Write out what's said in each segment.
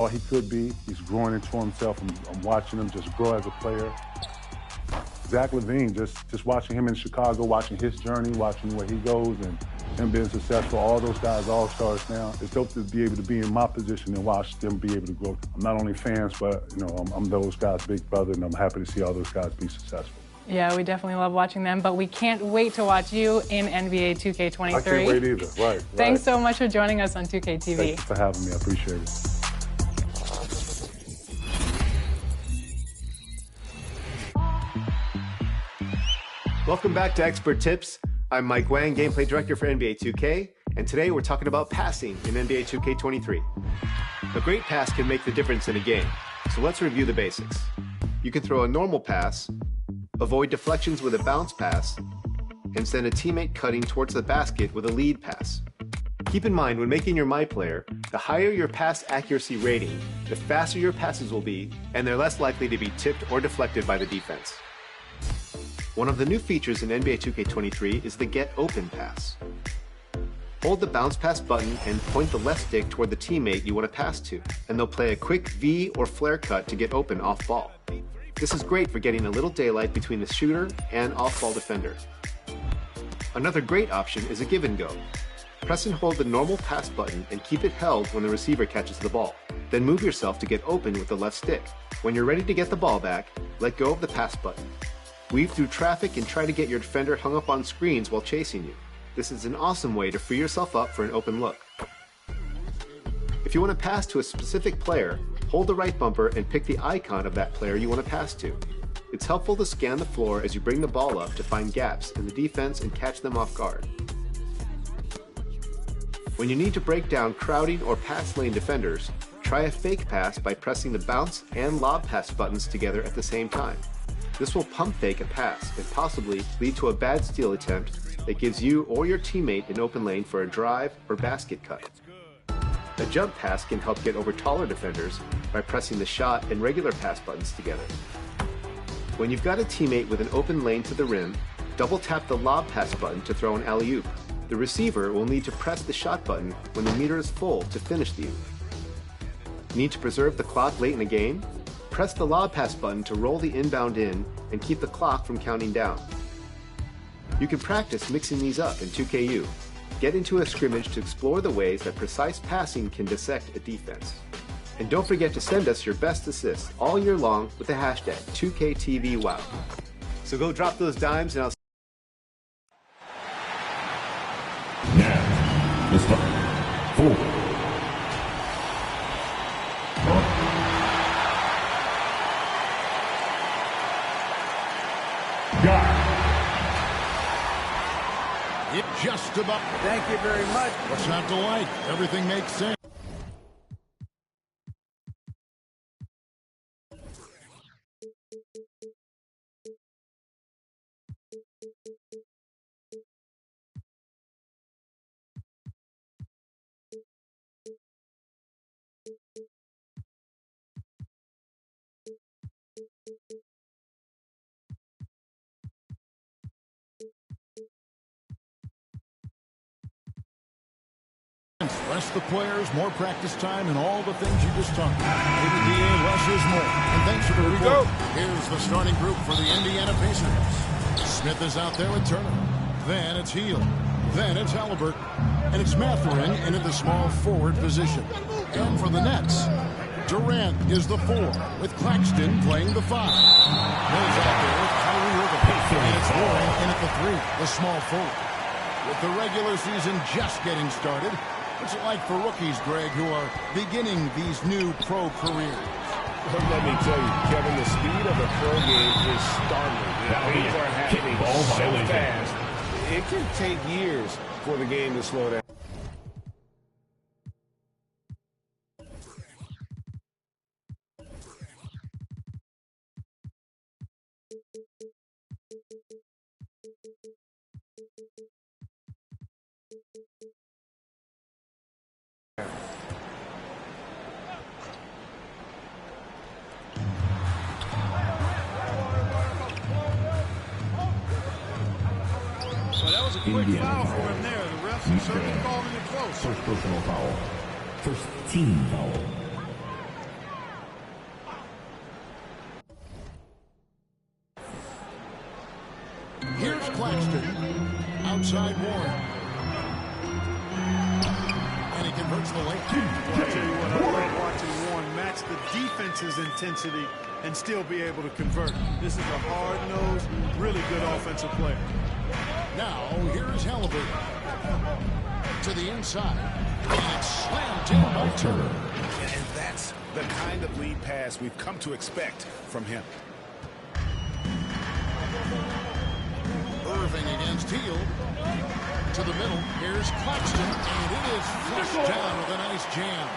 all he could be. He's growing into himself. I'm watching him just grow as a player. Zach LaVine, just watching him in Chicago, watching his journey, watching where he goes, and him being successful. All those guys all-stars now. It's dope to be able to be in my position and watch them be able to grow. I'm not only fans, but I'm those guys' big brother, and I'm happy to see all those guys be successful. Yeah, we definitely love watching them, but we can't wait to watch you in NBA 2K23. I can't wait either. Right. Thanks so much for joining us on 2K TV. Thank you for having me. I appreciate it. Welcome back to Expert Tips. I'm Mike Wang, Gameplay Director for NBA 2K, and today we're talking about passing in NBA 2K23. A great pass can make the difference in a game, so let's review the basics. You can throw a normal pass, avoid deflections with a bounce pass, and send a teammate cutting towards the basket with a lead pass. Keep in mind, when making your My Player, the higher your pass accuracy rating, the faster your passes will be, and they're less likely to be tipped or deflected by the defense. One of the new features in NBA 2K23 is the Get Open pass. Hold the bounce pass button and point the left stick toward the teammate you want to pass to, and they'll play a quick V or flare cut to get open off ball. This is great for getting a little daylight between the shooter and off-ball defender. Another great option is a give and go. Press and hold the normal pass button and keep it held when the receiver catches the ball. Then move yourself to get open with the left stick. When you're ready to get the ball back, let go of the pass button. Weave through traffic and try to get your defender hung up on screens while chasing you. This is an awesome way to free yourself up for an open look. If you want to pass to a specific player, hold the right bumper and pick the icon of that player you want to pass to. It's helpful to scan the floor as you bring the ball up to find gaps in the defense and catch them off guard. When you need to break down crowding or pass lane defenders, try a fake pass by pressing the bounce and lob pass buttons together at the same time. This will pump fake a pass and possibly lead to a bad steal attempt that gives you or your teammate an open lane for a drive or basket cut. A jump pass can help get over taller defenders by pressing the shot and regular pass buttons together. When you've got a teammate with an open lane to the rim, double tap the lob pass button to throw an alley-oop. The receiver will need to press the shot button when the meter is full to finish the oop. Need to preserve the clock late in the game? Press the lob pass button to roll the inbound in and keep the clock from counting down. You can practice mixing these up in 2KU. Get into a scrimmage to explore the ways that precise passing can dissect a defense. And don't forget to send us your best assists all year long with the hashtag 2KTVWow. So go drop those dimes and I'll Now, let's start. 4. It just about. Thank you very much. What's not to like? Everything makes sense. Less the players, more practice time, and all the things you just talked about. Maybe DA, less is more. And thanks for the report. Here's the starting group for the Indiana Pacers. Smith is out there with Turner. Then it's Heel. Then it's Halliburton. And it's Mathurin into the small forward position. And for the Nets, Durant is the 4, with Claxton playing the 5. Mills out there with Kyrie Irving. And it's Warren in at the 3, the small forward. With the regular season just getting started, what's it like for rookies, Greg, who are beginning these new pro careers? Well, let me tell you, Kevin, the speed of a pro game is startling. Things are happening so fast. It can take years for the game to slow down. Quick foul for him there. The refs certainly calling it close. First personal foul. First team foul. inside Warren. And he converts the late. Well, I tell you what, I love watching Warren match the defense's intensity and still be able to convert. This is a hard-nosed, really good offensive player. Now, here's Halliburton. To the inside. And slammed in by Turner. And that's the kind of lead pass we've come to expect from him. Irving against Hield. To the middle. Here's Claxton. And it is flushed down with a nice jam.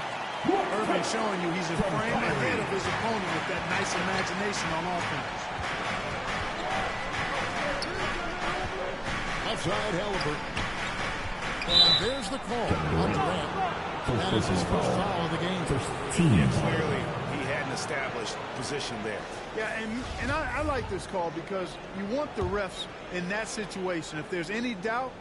Irving showing you he's a frame ahead of his opponent with that nice imagination on offense. Outside Halliburton. And there's the call on Durant. That is his first foul of the game. Clearly, he hadn't established position there. Yeah, and I like this call because you want the refs in that situation. If there's any doubt,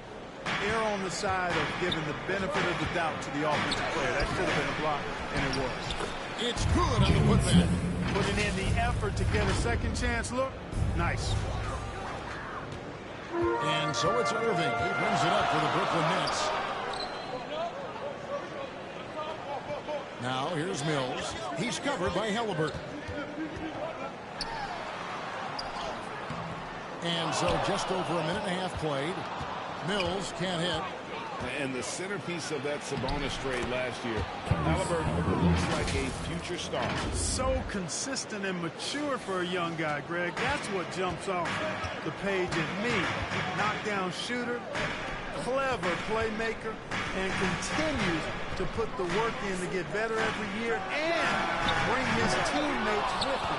err on the side of giving the benefit of the doubt to the offensive player. That should have been a block, and it was. It's good on the putback. Putting in the effort to get a second chance look, nice. And so it's Irving. He brings it up for the Brooklyn Nets. Now here's Mills. He's covered by Halliburton. And so just over a minute and a half played. Mills can't hit. And the centerpiece of that Sabonis trade last year, Halliburton looks like a future star. So consistent and mature for a young guy, Greg. That's what jumps off the page at me. Knockdown shooter, clever playmaker, and continues to put the work in to get better every year and bring his teammates with him.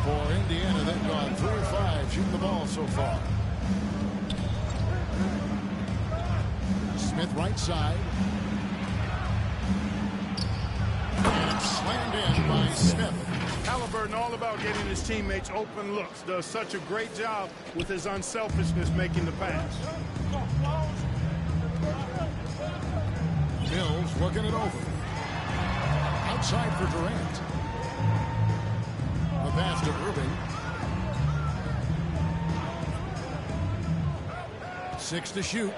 For Indiana, they've gone 3 of 5 shooting the ball so far. Smith right side. And slammed in by Smith. Halliburton all about getting his teammates open looks. Does such a great job with his unselfishness making the pass. Mills working it over. Outside for Durant. The pass to Irving. 6 to shoot.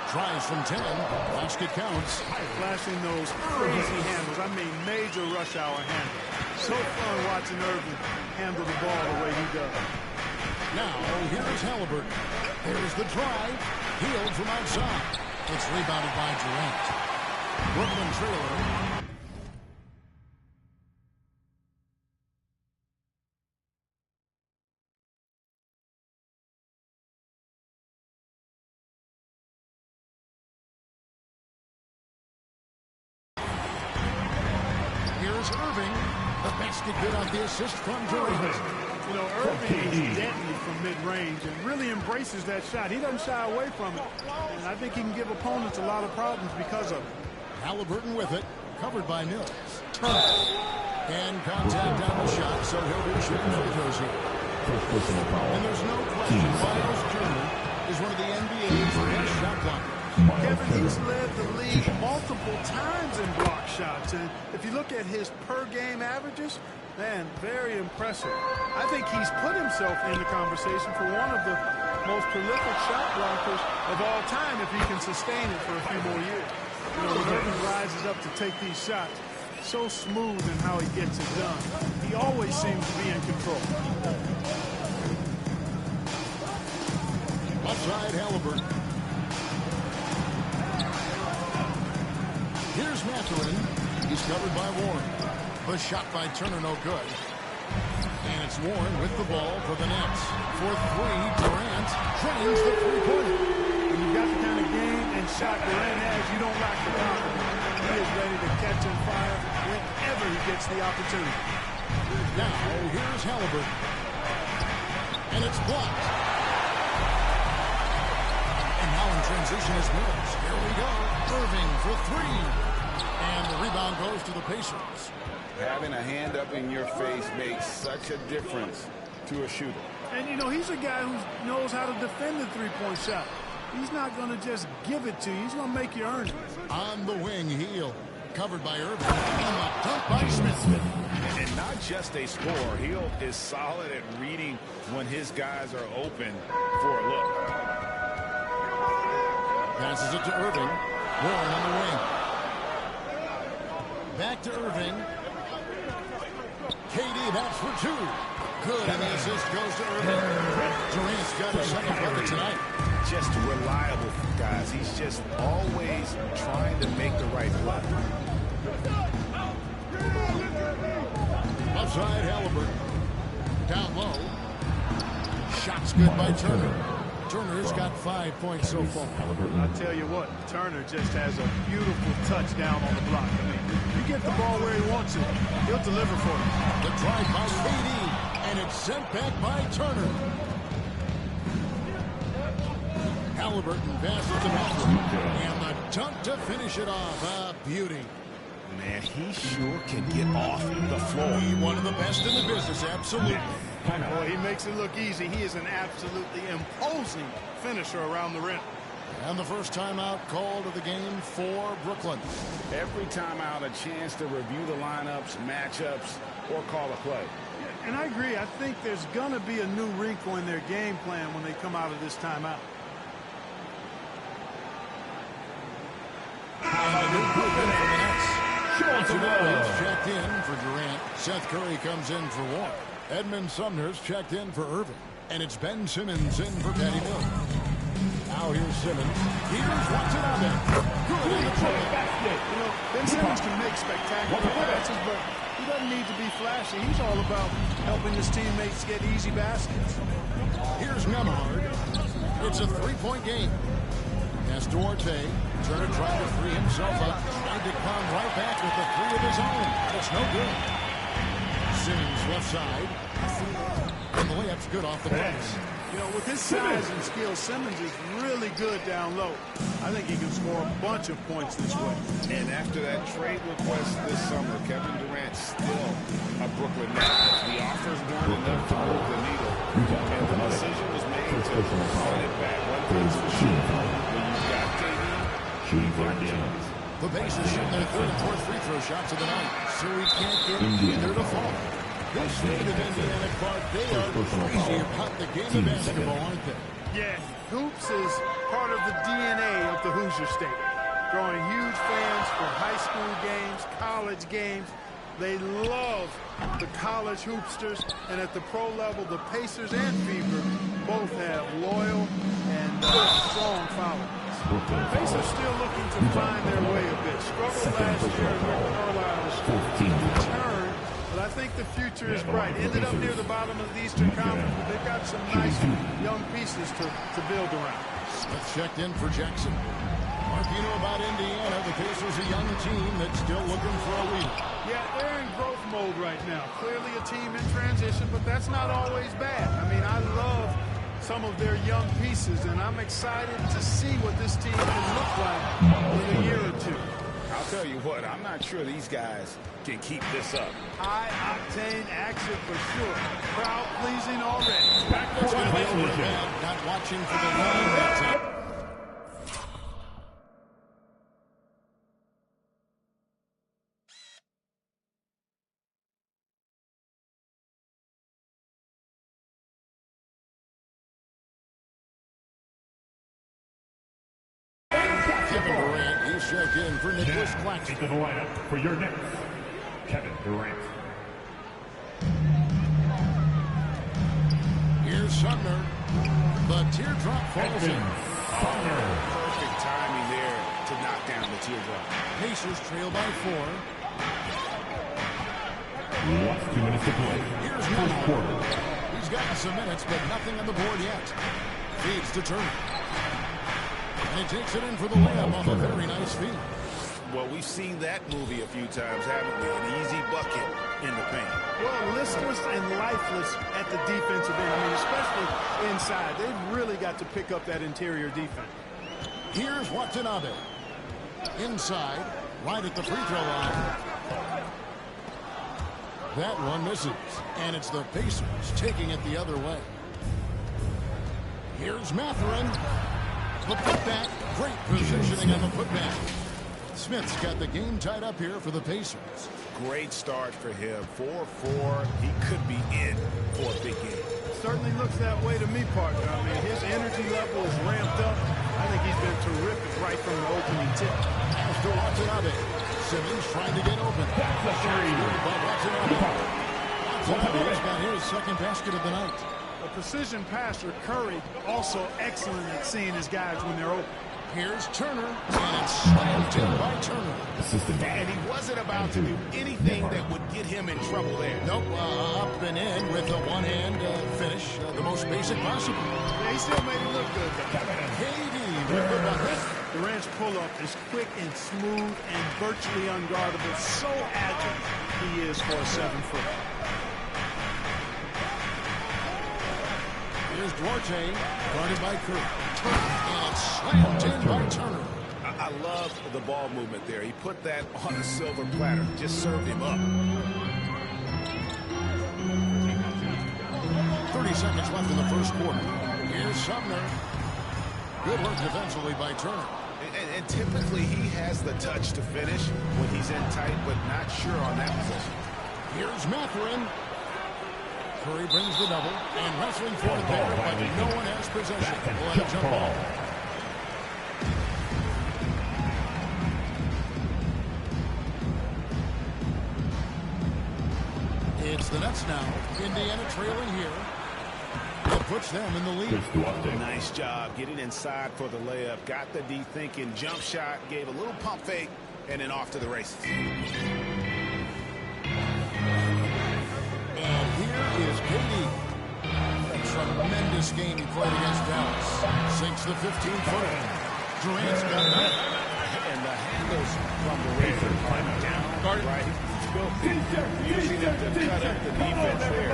Tries from 10. Basket counts. Flashing those crazy handles. I mean, major rush hour handles. So fun watching Irving handle the ball the way he does. Now, here's Halliburton. Here's the drive. Hield from outside. It's rebounded by Durant. Brooklyn trailer. Irving, the basket good on the assist from Durant. You know, Irving is deadly from mid-range and really embraces that shot. He doesn't shy away from it. And I think he can give opponents a lot of problems because of it. Halliburton with it, covered by Mills. Turner. And contact on the shot, so he'll be shooting free throws here. And there's no question Miles Turner is one of the NBA's best shot blockers. Kevin, he's led the league multiple times in block shots. And if you look at his per-game averages, man, very impressive. I think he's put himself in the conversation for one of the most prolific shot blockers of all time if he can sustain it for a few more years. You know, when Irving rises up to take these shots, so smooth in how he gets it done. He always seems to be in control. Outside Halliburton. Here's Mathurin. He's covered by Warren. The shot by Turner, no good. And it's Warren with the ball for the Nets. For 3, Durant drains the three-pointer. When you've got the kind of game and shot Durant has, you don't lack the confidence. He is ready to catch and fire whenever he gets the opportunity. Now, here's Halliburton. And it's blocked. And now in transition is Mills. Here we go. Irving for 3. And the rebound goes to the Pacers. Having a hand up in your face makes such a difference to a shooter. And, you know, he's a guy who knows how to defend the three-point shot. He's not going to just give it to you. He's going to make you earn it. On the wing, Hield. Covered by Irving. And the dunk by Smith. And not just a scorer. Hield is solid at reading when his guys are open for a look. Passes it to Irving. Warren on the wing. Back to Irving. KD, that's for two. Good, and the assist goes to Irving. Durant's got his second bucket tonight. Just reliable, guys. He's just always trying to make the right play. Outside Halliburton. Down low. Shot's good by Turner. Turner's got 5 points so far. I'll tell you what, Turner just has a beautiful touchdown on the block. I mean, you get the ball where he wants it, he'll deliver for you. The drive by KD, and it's sent back by Turner. Halliburton passes to Matthew, and the dunk to finish it off. A beauty. Man, he sure can get off the floor. One of the best in the business, absolutely. Boy, he makes it look easy. He is an absolutely imposing finisher around the rim. And the first timeout called of the game for Brooklyn. Every timeout, a chance to review the lineups, matchups, or call a play. Yeah, and I agree. I think there's going to be a new wrinkle in their game plan when they come out of this timeout. And a new movement from the Nets. It's checked in for Durant. Seth Curry comes in for Warren. Edmund Sumner's checked in for Irving. And it's Ben Simmons in for Patty Mills. Now here's Simmons. Here's Watanabe. Good in the tray basket. You know, Ben Simmons can make spectacular passes, but he doesn't need to be flashy. He's all about helping his teammates get easy baskets. Here's Nemhard. It's a three-point game. Pass to Duarte. Turner trying to free himself up. Trying to come right back with the three of his own. It's no good. Simmons left side. And the layup's good off the pass. You know, with his size and skill, Simmons is really good down low. I think he can score a bunch of points this way. And after that trade request this summer, Kevin Durant's still a Brooklyn Net. The offers weren't enough to move the needle. And the decision was made to run it back. One thing's for sure. When you've got KD, you've got Jones. The Pacers shooting their third and fourth free throw shots of the night, so he can't get either to fall. This state of Indiana, Clark, they are crazy about the game of basketball, aren't they? Yeah, hoops is part of the DNA of the Hoosier State. Drawing huge fans for high school games, college games. They love the college hoopsters, and at the pro level, the Pacers and Fever both have loyal and strong followers. Pacers still looking to find their way a bit. Struggled last year in North Carolina's return, but I think the future is bright. Ended up near the bottom of the Eastern Conference, but they've got some nice young pieces to build around. Smith checked in for Jackson. Mark, you know about Indiana, the Pacers a young team that's still looking for a leader. Yeah, they're in growth mode right now. Clearly a team in transition, but that's not always bad. I mean, I love some of their young pieces, and I'm excited to see what this team can look like in a year or two. I'll tell you what, I'm not sure these guys can keep this up. High-octane action for sure. Crowd-pleasing already. Back to not watching for the line that time. Kevin Durant, he's checked in for Nicholas Claxton. Into the lineup for your next, Kevin Durant. Here's Sumner. The teardrop falls in. Perfect timing there to knock down the teardrop. Pacers trail by 4. Last 2 minutes to play. Here's First quarter. He's gotten some minutes, but nothing on the board yet. Feeds to Turner. And he takes it in for the layup off a very nice feed. Well, we've seen that movie a few times, haven't we? An easy bucket in the paint. Well, listless and lifeless at the defensive end. I mean, especially inside. They've really got to pick up that interior defense. Here's Watanabe. Inside, right at the free throw line. That one misses. And it's the Pacers taking it the other way. Here's Mathurin. The putback. Great positioning on the putback. Smith's got the game tied up here for the Pacers. Great start for him. 4-4. He could be in for a big game. Certainly looks that way to me, partner. I mean, his energy level is ramped up. I think he's been terrific right from the opening tip. After Watanabe, Simmons trying to get open. That's a three. Watanabe's got his second basket of the night. A precision passer, Curry, also excellent at seeing his guys when they're open. Here's Turner, and it's slammed in by Turner. And he wasn't about to do anything that would get him in trouble there. Nope, up and in with a one-hand finish, the most basic possible. Yeah, he still made it look good, though. KD with the bucket. Durant's pull-up is quick and smooth and virtually unguardable. So agile he is for a 7-footer. Here's Duarte, guarded by Curry. And slammed in by Turner. I love the ball movement there. He put that on a silver platter. Just served him up. 30 seconds left in the first quarter. Here's Sumner. Good work defensively by Turner. And typically he has the touch to finish when he's in tight, but not sure on that possession. Here's Mathurin. Curry brings the double, and wrestling for it there, but no one has possession. We'll have a jump ball. It's the Nets now. Indiana trailing here. It puts them in the lead. Nice job getting inside for the layup. Got the D thinking, jump shot, gave a little pump fake, and then off to the races. And here is KD. A tremendous game he played against Dallas. Sinks the 15-footer. Durant's got it. And the handles from the Razor climb down. Right. Using them to cut up the defense there.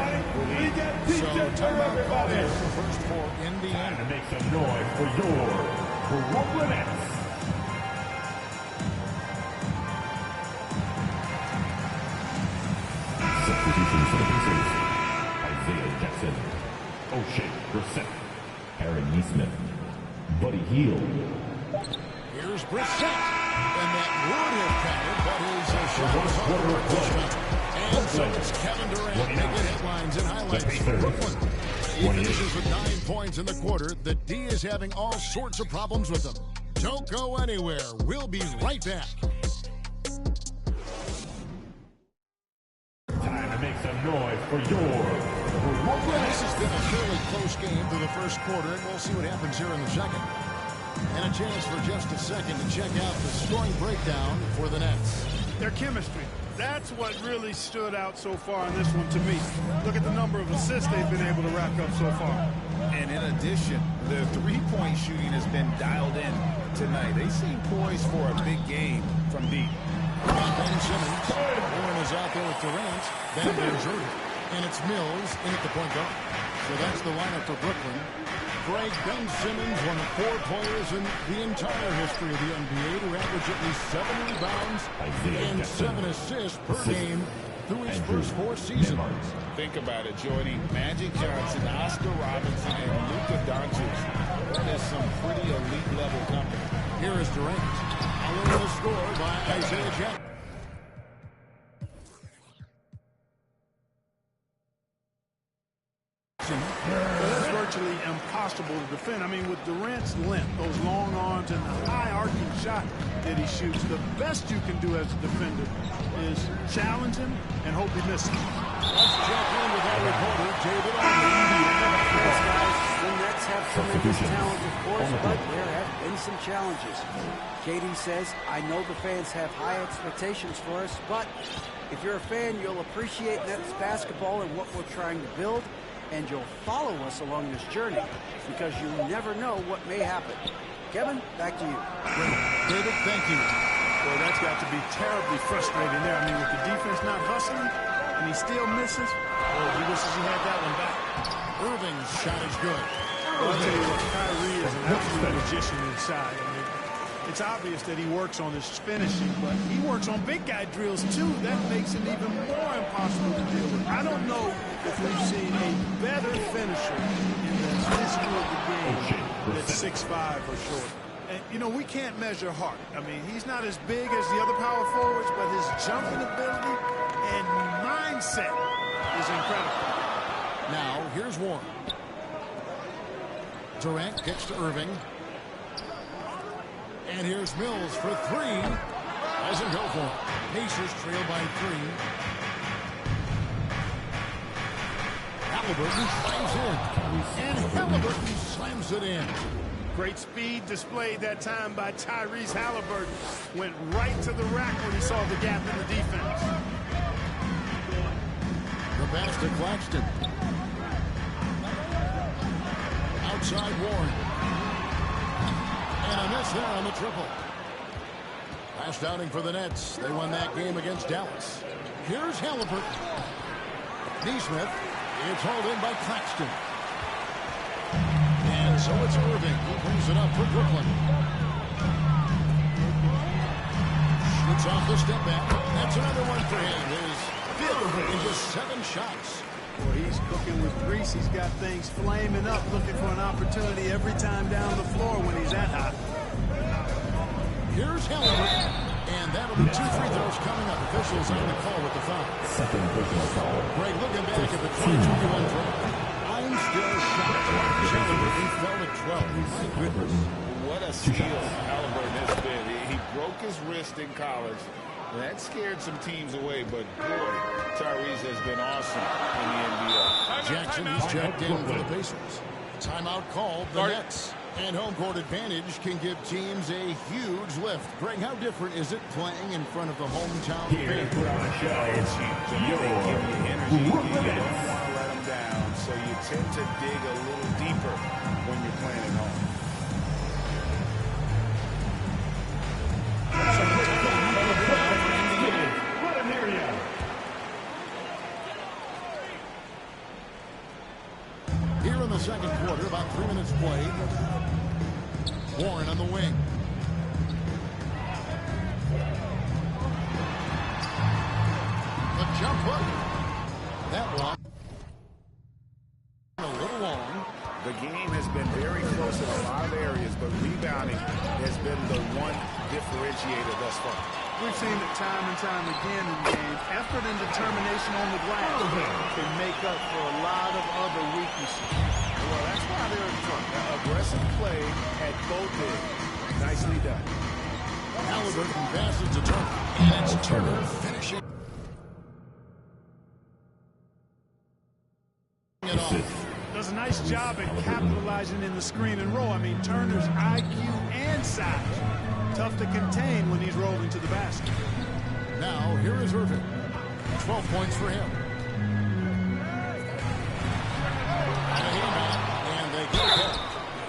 So timeout call here first for Indiana. To make some noise for your Brooklyn Nets. Substitution for the Pacers. Isaiah Jackson, O'Shea Brissett, Aaron Neesmith, Buddy Hield. Here's Brissett. And that would have counted, but his shot was off the And so it's Kevin Durant making headlines and highlights for Brooklyn. He finishes with 9 points in the quarter. The D is having all sorts of problems with them. Don't go anywhere. We'll be right back. Time to make some noise for your Brooklyn This has been a fairly close game through the first quarter, and we'll see what happens here in the second. And a chance for just a second to check out the scoring breakdown for the Nets. Their chemistry. That's what really stood out so far in this one to me. Look at the number of assists they've been able to rack up so far. And in addition, the three-point shooting has been dialed in tonight. They seem poised for a big game from deep. Ben Simmons. Warren is out there with Durant. Ben Benjurd. And it's Mills in at the point guard. So that's the lineup for Brooklyn. Greg Ben Simmons, one of 4 players in the entire history of the NBA to average at least 7 rebounds and 7 assists per game through his first 4 seasons. Think about it, Jordy. Magic Johnson, Oscar Robinson, and Luka Doncic. That is some pretty elite level company. Here is Durant. Following the score by Isaiah Jackson. It's virtually impossible to defend. I mean, with Durant's length, those long arms, and the high arcing shot that he shoots, the best you can do as a defender is challenge him and hope he misses. Let's check in with our reporter, David Olney. Yes, guys, the Nets have tremendous talent, of course, but there have been some challenges. KD says, I know the fans have high expectations for us, but if you're a fan, you'll appreciate Nets basketball and what we're trying to build, and you'll follow us along this journey because you never know what may happen. Kevin, back to you. David, thank you. Well, that's got to be terribly frustrating there. I mean, with the defense not hustling and he still misses, well, he wishes he had that one back. Irving's shot is good. Well, I'll tell you what, Kyrie is an absolute magician inside. I mean, it's obvious that he works on his finishing, but he works on big guy drills too. That makes him even more impossible to deal with. I don't know if we've seen a better finisher in the history of the game that's 6'5" or shorter. And, you know, we can't measure heart. I mean, he's not as big as the other power forwards, but his jumping ability and mindset is incredible. Now, here's Warren. Durant kicks to Irving. And here's Mills for three. Doesn't go for it. Pacers trail by three. Halliburton drives in. And Halliburton slams it in. Great speed displayed that time by Tyrese Halliburton. Went right to the rack when he saw the gap in the defense. The pass to Claxton. Outside Warren. And a miss there on the triple. Last outing for the Nets. They won that game against Dallas. Here's Halliburton. Neesmith. It's hauled in by Claxton. And so it's Irving who brings it up for Brooklyn. Shoots off the step back. That's another one for him. His fifth in just 7 shots. Well, he's cooking with grease. He's got things flaming up, looking for an opportunity every time down the floor when he's that hot. Here's Halliburton. And that'll be 2 free throws coming up. Officials on the call with the foul. Second personal foul. Greg looking back at the 22-1 draw. I'm still shocked. Halliburton fell at 12. My goodness. What a steal Halliburton has been. He broke his wrist in college. That scared some teams away, but boy, Tyrese has been awesome in the NBA. Jackson is checked in for the Pacers. Timeout called the Nets. And home court advantage can give teams a huge lift. Greg, how different is it playing in front of the hometown fans? It's huge. They give you energy. You don't want to let them down, so you tend to dig a little deeper when you're playing at home. Here in the second quarter, about 3 minutes played. Warren on the wing. The jump hook. That one. A little long. The game has been very close in a lot of areas, but rebounding has been the one differentiator thus far. We've seen it time and time again in games. Effort and determination on the glass can make up for a lot of other weaknesses. Well, that's why they're in front. Aggressive play at both ends. Nicely done. Halliburton passes to Turner. And it's Turner finishing it off. Does a nice job at capitalizing in the screen and roll. I mean, Turner's IQ and size. Tough to contain when he's rolling to the basket. Now, here is Irving. 12 points for him. And they get it.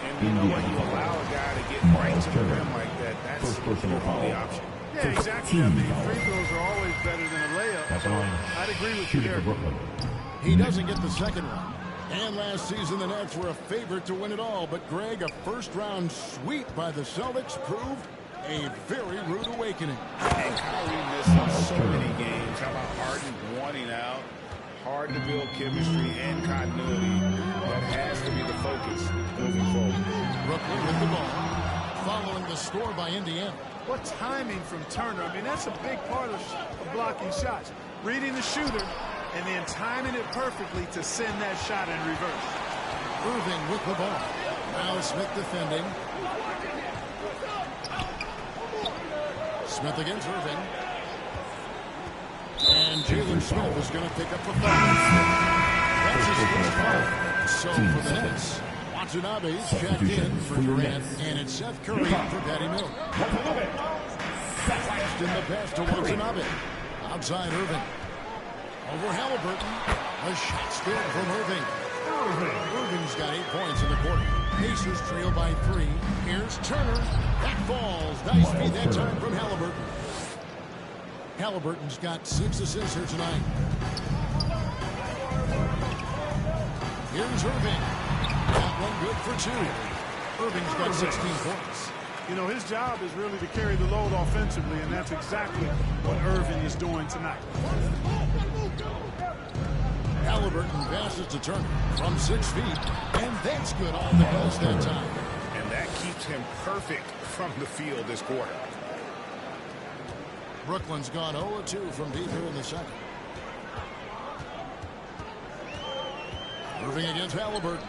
And you know, when you allow a guy to get right to the rim like that, that's the only option. Yeah, exactly. I mean, free throws are always better than a layup. So I'd agree with you there. He doesn't get the second one. And last season, the Nets were a favorite to win it all. But, Greg, a first-round sweep by the Celtics proved a very rude awakening. And Kyrie missing so many games. How about Harden wanting out? Hard to build chemistry and continuity. That has to be the focus moving forward. Brooklyn with the ball, following the score by Indiana. What timing from Turner. I mean, that's a big part of blocking shots. Reading the shooter and then timing it perfectly to send that shot in reverse. Irving with the ball. Now Smith defending. Smith against Irving. And Jalen Smith is going to pick up the foul. That's his first foul. So for the Nets, Watanabe's checked in for Durant, and it's Seth Curry for Patty Mills. Fast in the pass to Watanabe. Outside Irving. Over Halliburton. A shot's good from Irving. Irving's got 8 points in the quarter. Pacers trail by 3. Here's Turner. That falls. Nice feed that time from Halliburton. Halliburton's got 6 assists here tonight. Here's Irving. That one good for 2. Irving's got 16 points. You know, his job is really to carry the load offensively, and that's exactly what Irving is doing tonight. Halliburton passes to Turner from 6 feet, and that's good off the post that time. And that keeps him perfect from the field this quarter. Brooklyn's gone 0-2 from deep here in the second. Irving against Halliburton.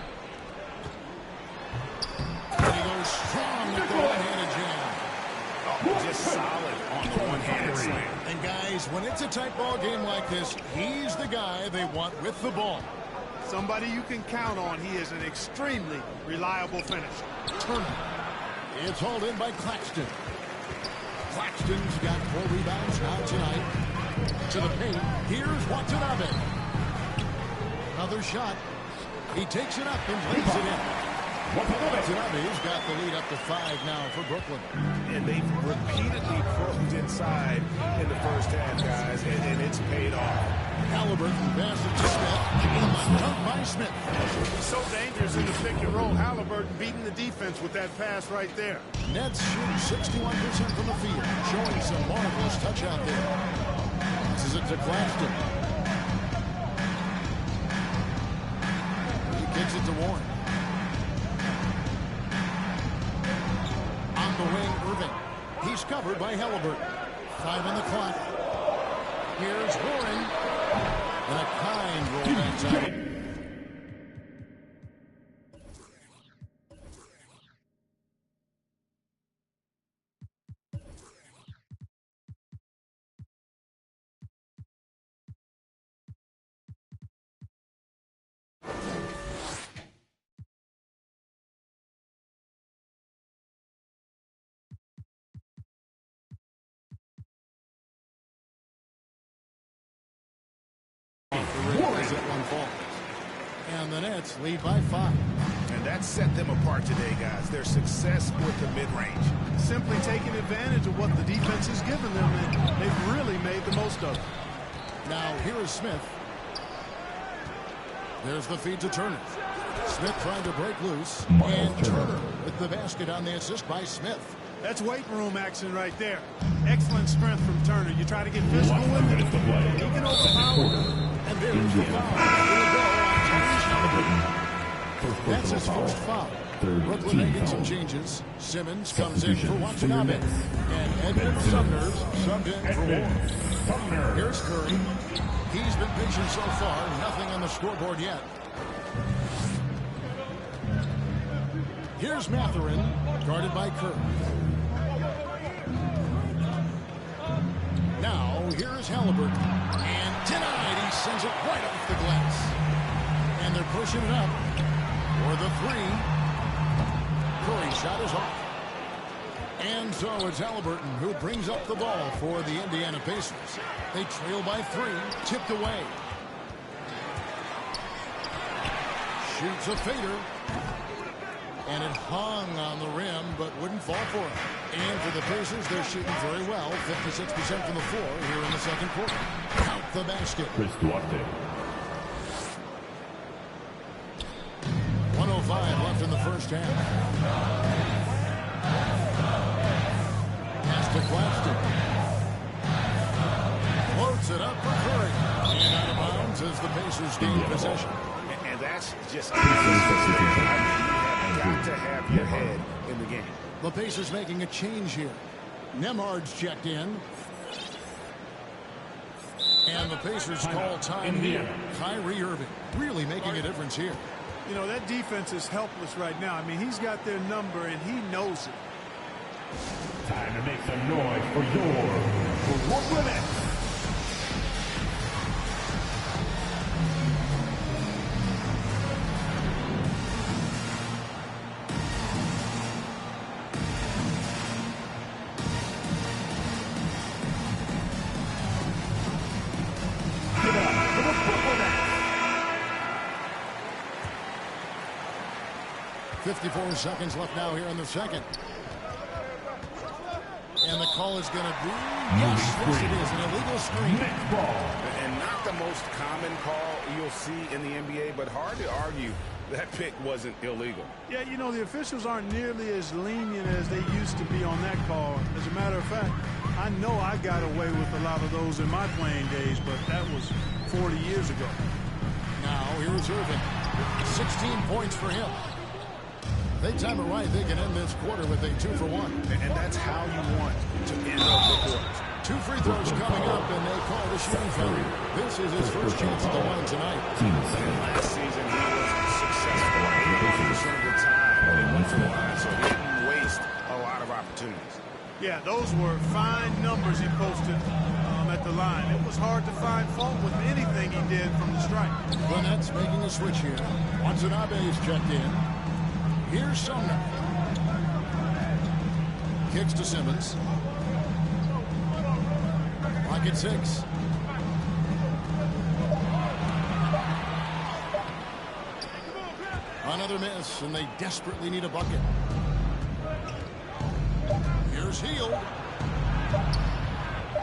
And he goes strong with the one-handed jam. just solid on the one-handed slam. And guys, when it's a tight ball game like this, he's the guy they want with the ball. Somebody you can count on. He is an extremely reliable finisher. Turner. It's hauled in by Claxton. Claxton's got 4 rebounds now tonight. To the paint. Here's Watanabe. Another shot. He takes it up and lays it in. Watanabe's got the lead up to 5 now for Brooklyn. And they've repeatedly probed inside in the first half, guys, and it's paid off. Halliburton passes it to Smith. Dunked by Smith. He's so dangerous in the pick and roll. Halliburton beating the defense with that pass right there. Nets shoot 61% from the field, showing some marvelous touch out there. This is it to Claxton. He kicks it to Warren. On the wing, Irving. He's covered by Halliburton. 5 on the clock. Here's Warren. And a kind roll that time. Warren at 1 fall. And the Nets lead by 5. And that set them apart today, guys. Their success with the mid-range. Simply taking advantage of what the defense has given them, and they've really made the most of it. Now here is Smith. There's the feed to Turner. Smith trying to break loose. And Turner with the basket on the assist by Smith. That's weight room action right there. Excellent strength from Turner. You try to get physical with him, he can overpower. And there's the foul. It'll go on Tyrese Halliburton. That's his first foul. Brooklyn making some changes. Simmons comes in for Watanabe. And Edmund Sumner's subbed in for Warren. Here's Curry. He's been patient so far. Nothing on the scoreboard yet. Here's Mathurin, guarded by Curry. Now, here is Halliburton. And denied. He sends it right off the glass. And they're pushing it up for the 3. Curry's shot is off. And so it's Halliburton who brings up the ball for the Indiana Pacers. They trail by 3, tipped away. Shoots a fader. And it hung on the rim, but wouldn't fall for him. And for the Pacers, they're shooting very well. 56% from the floor here in the second quarter. Count the basket. Chris Duarte. 1:05 left in the first half. Pass to Claxton. Floats it up for Curry. And out of bounds as the Pacers gain possession. And that's just got to have your head in the game. The Pacers making a change here. Nemhard's checked in. And the Pacers call time here. Kyrie Irving really making a difference here. You know, that defense is helpless right now. I mean, he's got their number, and he knows it. Time to make some noise for your Brooklyn Nets. Give it up for the Brooklyn Nets. 54 seconds left now here in the second. And the call is going to be, yes, it is an illegal screen. And not the most common call you'll see in the NBA, but hard to argue that pick wasn't illegal. Yeah, you know, the officials aren't nearly as lenient as they used to be on that call. As a matter of fact, I know I got away with a lot of those in my playing days, but that was 40 years ago. Now, here's Irving. 16 points for him. They time it right, they can end this quarter with a 2-for-1. And that's how you want to end up the quarters. 2 free throws coming up, and they call the shooting foul. This is his first chance at the line tonight. Last season, he was successful 80% of the time, so he didn't waste a lot of opportunities. Yeah, those were fine numbers he posted at the line. It was hard to find fault with anything he did from the stripe. The Nets making a switch here. Watanabe is checked in. Here's Sumner. Kicks to Simmons. Lock at 6. Another miss, and they desperately need a bucket. Here's Hield.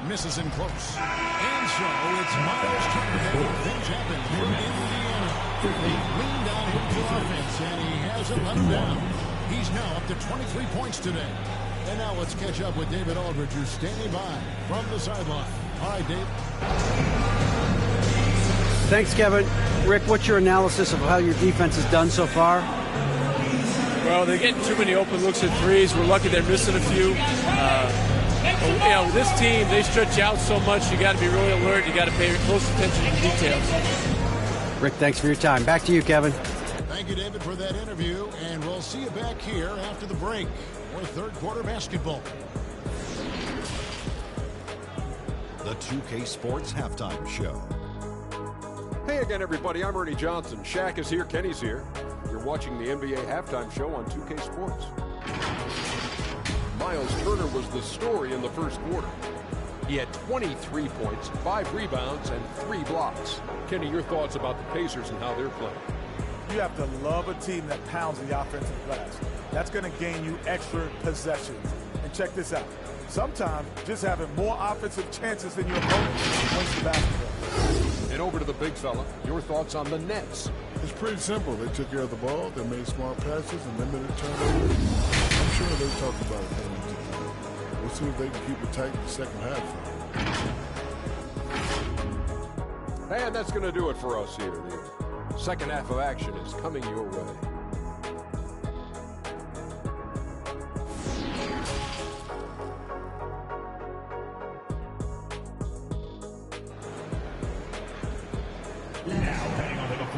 Misses in close. And so it's Miles Turner. Things happen here in Indiana. They leaned on him to offense, and he hasn't let him down. He's now up to 23 points today. And now let's catch up with David Aldridge, who's standing by from the sideline. All right, Dave. Thanks, Kevin. Rick, what's your analysis of how your defense has done so far? Well, they're getting too many open looks at threes. We're lucky they're missing a few. You know, this team, they stretch out so much. You got to be really alert. You got to pay close attention to the details. Rick, thanks for your time. Back to you, Kevin. Thank you, David, for that interview. And we'll see you back here after the break for third quarter basketball. The 2K Sports Halftime Show. Hey again, everybody. I'm Ernie Johnson. Shaq is here. Kenny's here. You're watching the NBA Halftime Show on 2K Sports. Miles Turner was the story in the first quarter. He had 23 points, 5 rebounds, and 3 blocks. Kenny, your thoughts about the Pacers and how they're playing? You have to love a team that pounds the offensive glass. That's going to gain you extra possessions. And check this out. Sometimes just having more offensive chances than your opponent wins the basketball. And over to the big fella, your thoughts on the Nets? It's pretty simple. They took care of the ball, they made smart passes, and limited turnovers. I'm sure they talked about it. We'll see if they can keep it tight in the second half. And that's going to do it for us here. The second half of action is coming your way.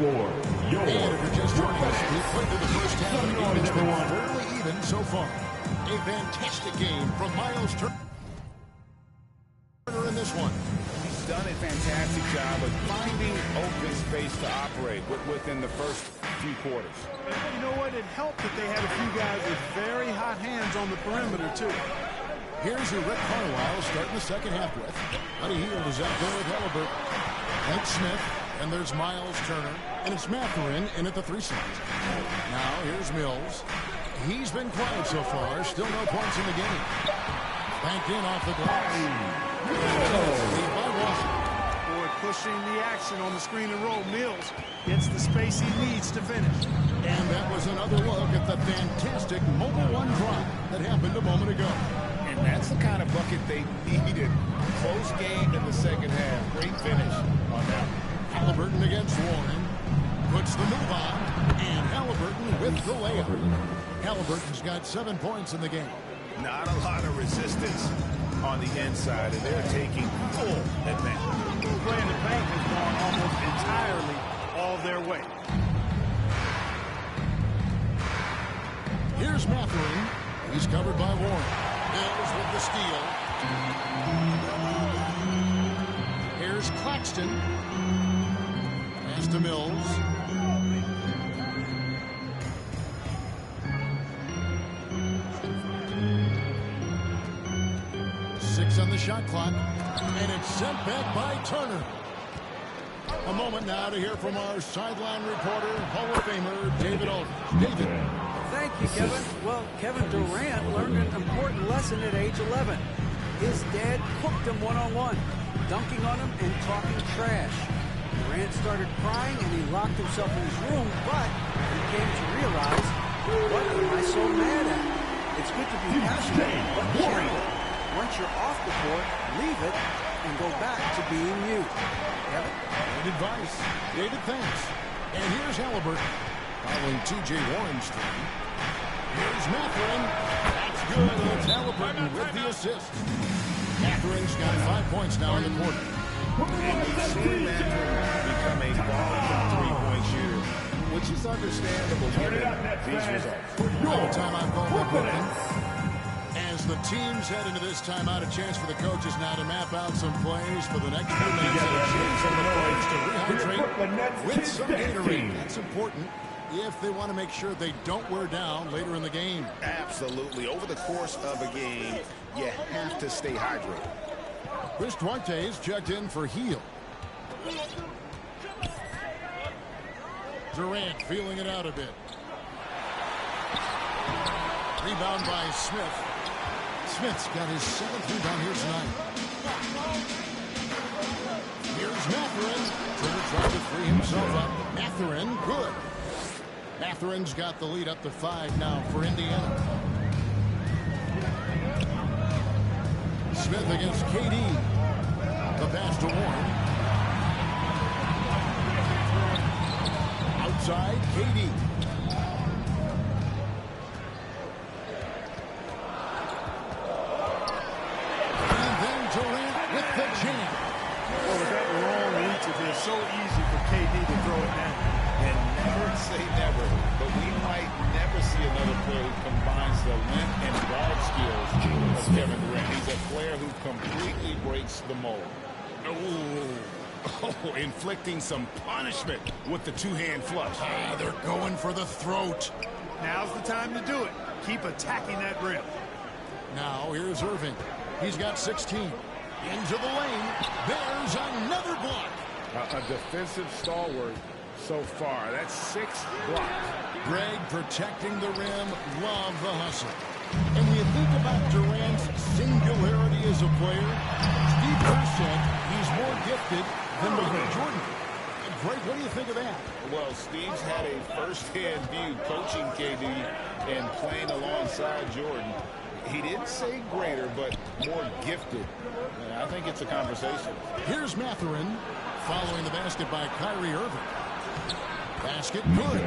Floor. And if you're just joining us, we've played through the first half of the game. It's been fairly even so far. A fantastic game from Miles Turner in this one. He's done a fantastic job of finding open space to operate within the first few quarters. You know what? It helped that they had a few guys with very hot hands on the perimeter, too. Here's who Rick Carlisle starting the second half with. Buddy Hield is out there with Halliburton. Blake Smith. And there's Miles Turner. And it's Mathurin in at the 3 slot. Now, here's Mills. He's been quiet so far. Still no points in the game. Banked in off the glass. Lead by Washington. Boy, pushing the action on the screen and roll. Mills gets the space he needs to finish. And that was another look at the fantastic Mobile One drop that happened a moment ago. And that's the kind of bucket they needed. Close game in the second half. Great finish on that. Halliburton against Warren. Puts the move on. And Halliburton with the layup. Halliburton's got 7 points in the game. Not a lot of resistance on the inside, and they're taking full advantage. Playing the paint has gone almost entirely all their way. Here's Mathurin. He's covered by Warren. Mills with the steal. Here's Claxton. Pass to Mills. On the shot clock, and it's sent back by Turner. A moment now to hear from our sideline reporter, Hall of Famer David Aldridge. David. Thank you, Kevin. Well, Kevin Durant learned an important lesson at age 11. His dad cooked him one-on-one, dunking on him and talking trash. Durant started crying and he locked himself in his room, but he came to realize, what am I so mad at? It's good to be passionate, but gentle. Once you're off the court, leave it and go back to being you. Kevin? Good advice. David, thanks. And here's Halliburton following T.J. Warren's three. Here's Mathurin. That's good. It's Halliburton with the assist. Mathurin's got 5 points now in the quarter. And we've seen Mathurin become a volume three-point shooter, which is understandable given these results. All time I'm going by Brooklyn. As the teams head into this timeout, a chance for the coaches now to map out some plays for the next few minutes and a chance for the players to rehydrate with some Gatorade. That's important if they want to make sure they don't wear down later in the game. Absolutely. Over the course of a game, you have to stay hydrated. Chris Duarte's checked in for Heel. Durant feeling it out a bit. Rebound by Smith. Smith's got his 7th rebound here tonight. Here's Mathurin. Trying to free himself up. Mathurin, good. Matherin's got the lead up to 5 now for Indiana. Smith against KD. The pass to Warren. Outside, KD. And then Durant with the jam. Well, with that long reach, it is so easy for KD to throw it down. And never say never, but we might never see another player who combines the length and guard skills of Kevin Durant. He's a player who completely breaks the mold. Oh, inflicting some punishment with the two-hand flush. They're going for the throat. Now's the time to do it. Keep attacking that rim. Now here's Irving. He's got 16. Into the lane. There's another block. A defensive stalwart so far. That's 6 blocks. Greg protecting the rim. Love the hustle. And when you think about Durant's singularity as a player, Steve Kerr said he's more gifted than Michael Jordan. Greg, what do you think of that? Well, Steve's had a first-hand view coaching KD and playing alongside Jordan. He didn't say greater, but more gifted. And I think it's a conversation. Here's Mathurin following the basket by Kyrie Irving. Basket good.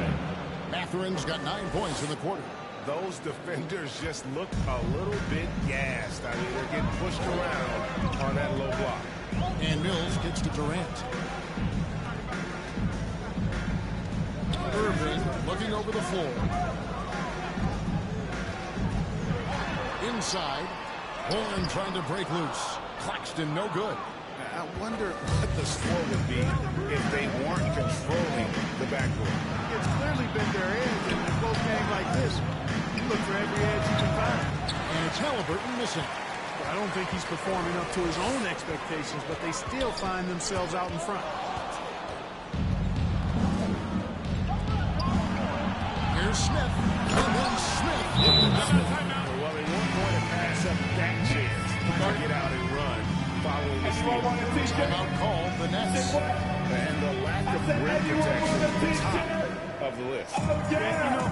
Mathurin's got 9 points in the quarter. Those defenders just look a little bit gassed. I mean, they're getting pushed around on that low block. And Mills gets to Durant. Irving looking over the floor. Inside. Warren trying to break loose. Claxton no good. I wonder what the score would be if they weren't controlling the backcourt. It's clearly been their edge, and in both games like this, you look for every edge you can find. And it's Halliburton missing. I don't think he's performing up to his own expectations, but they still find themselves out in front. Here's Smith. And then Smith. Well, they weren't going to pass up that chance to get out and run following the steal. Timeout called the Nets. And the lack of rim protection at the top of the list. Yeah, you know,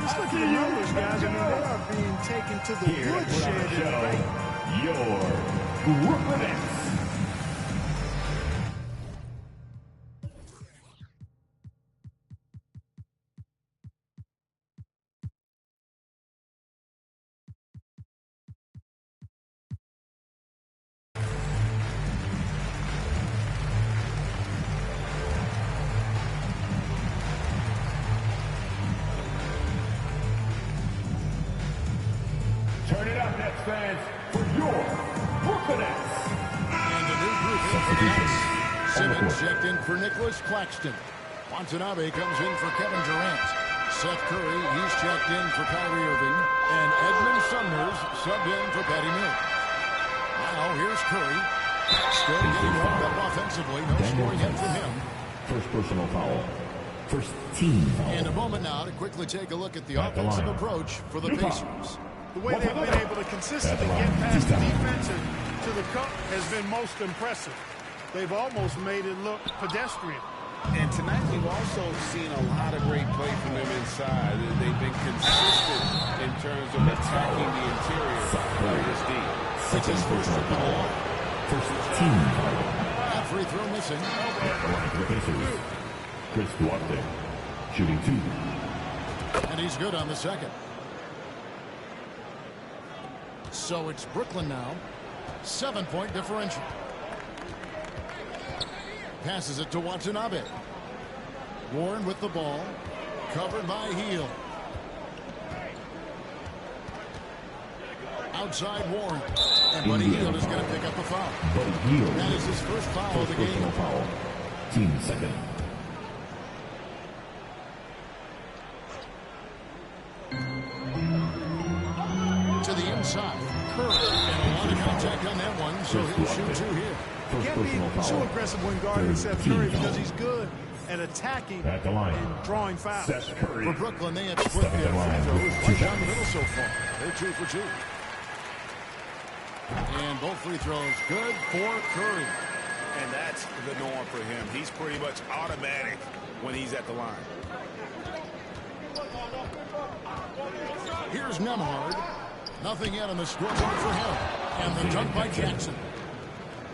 just look at the numbers, guys. I mean, they are being taken to the woodshed in the paint. Your Brooklyn Nets. fans, for your Brooklyn Nets. And a new group in for the Nets. Simmons checked in for Nicholas Claxton. Watanabe comes in for Kevin Durant. Seth Curry, he's checked in for Kyrie Irving. And Edmund Sumner's subbed in for Patty Mills. Now here's Curry. Still getting warmed up offensively. No scoring yet from him. First personal foul. First team foul. And a moment now to quickly take a look at the offensive approach for the Pacers. The way they've been able to consistently get past the defense and to the cup has been most impressive. They've almost made it look pedestrian. And tonight we've also seen a lot of great play from them inside. They've been consistent in terms of attacking the interior of this D. It's his first of the line. First team foul. That free throw missing. The Pacers. Chris Duarte, shooting 2. And he's good on the second. So it's Brooklyn now. 7-point differential. Passes it to Watanabe. Warren with the ball. Covered by Hield. Outside Warren. And Buddy Hield is going to pick up a foul. Buddy Hield. That is his first foul of the game. Foul. Team second. To the inside. Curry. And a lot of contact on that one, so he'll shoot 2 here. Can't be too aggressive when guarding Seth Curry because he's good at attacking and drawing fouls. For Brooklyn, they have split their free throws right down the middle so far. They're 2 for 2. And both free throws good for Curry. And that's the norm for him. He's pretty much automatic when he's at the line. Here's Nembhard. Nothing yet on the scoreboard for him. And the dunk by Jackson.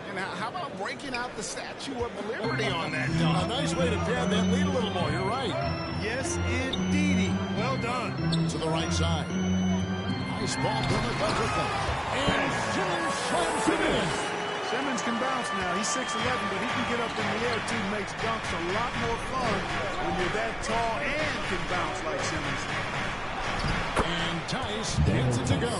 And how about breaking out the Statue of Liberty on that dunk? A nice way to pad that lead a little more. You're right. Yes, indeedy. Well done. To the right side. Nice ball delivered by Brooklyn. And Simmons slams it in. Simmons can bounce now. He's 6'11", but he can get up in the air, too. Makes dunks a lot more fun when you're that tall and can bounce like Simmons. And Tice gets it to go.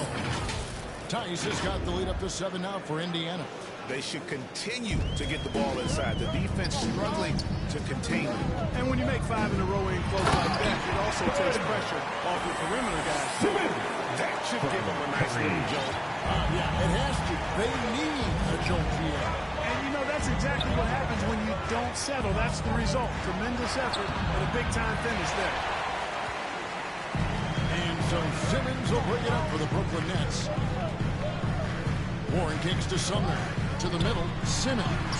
Tice has got the lead up to 7 now for Indiana. They should continue to get the ball inside. The defense struggling to contain them. And when you make 5 in a row in close like that, it also takes pressure off the perimeter guys. That should give them a nice little jolt. Yeah, it has to. They need a jolt here. And you know, that's exactly what happens when you don't settle. That's the result. Tremendous effort and a big-time finish there. And so Simmons will bring it up for the Brooklyn Nets. Warren kicks to Sumner. To the middle, Simmons.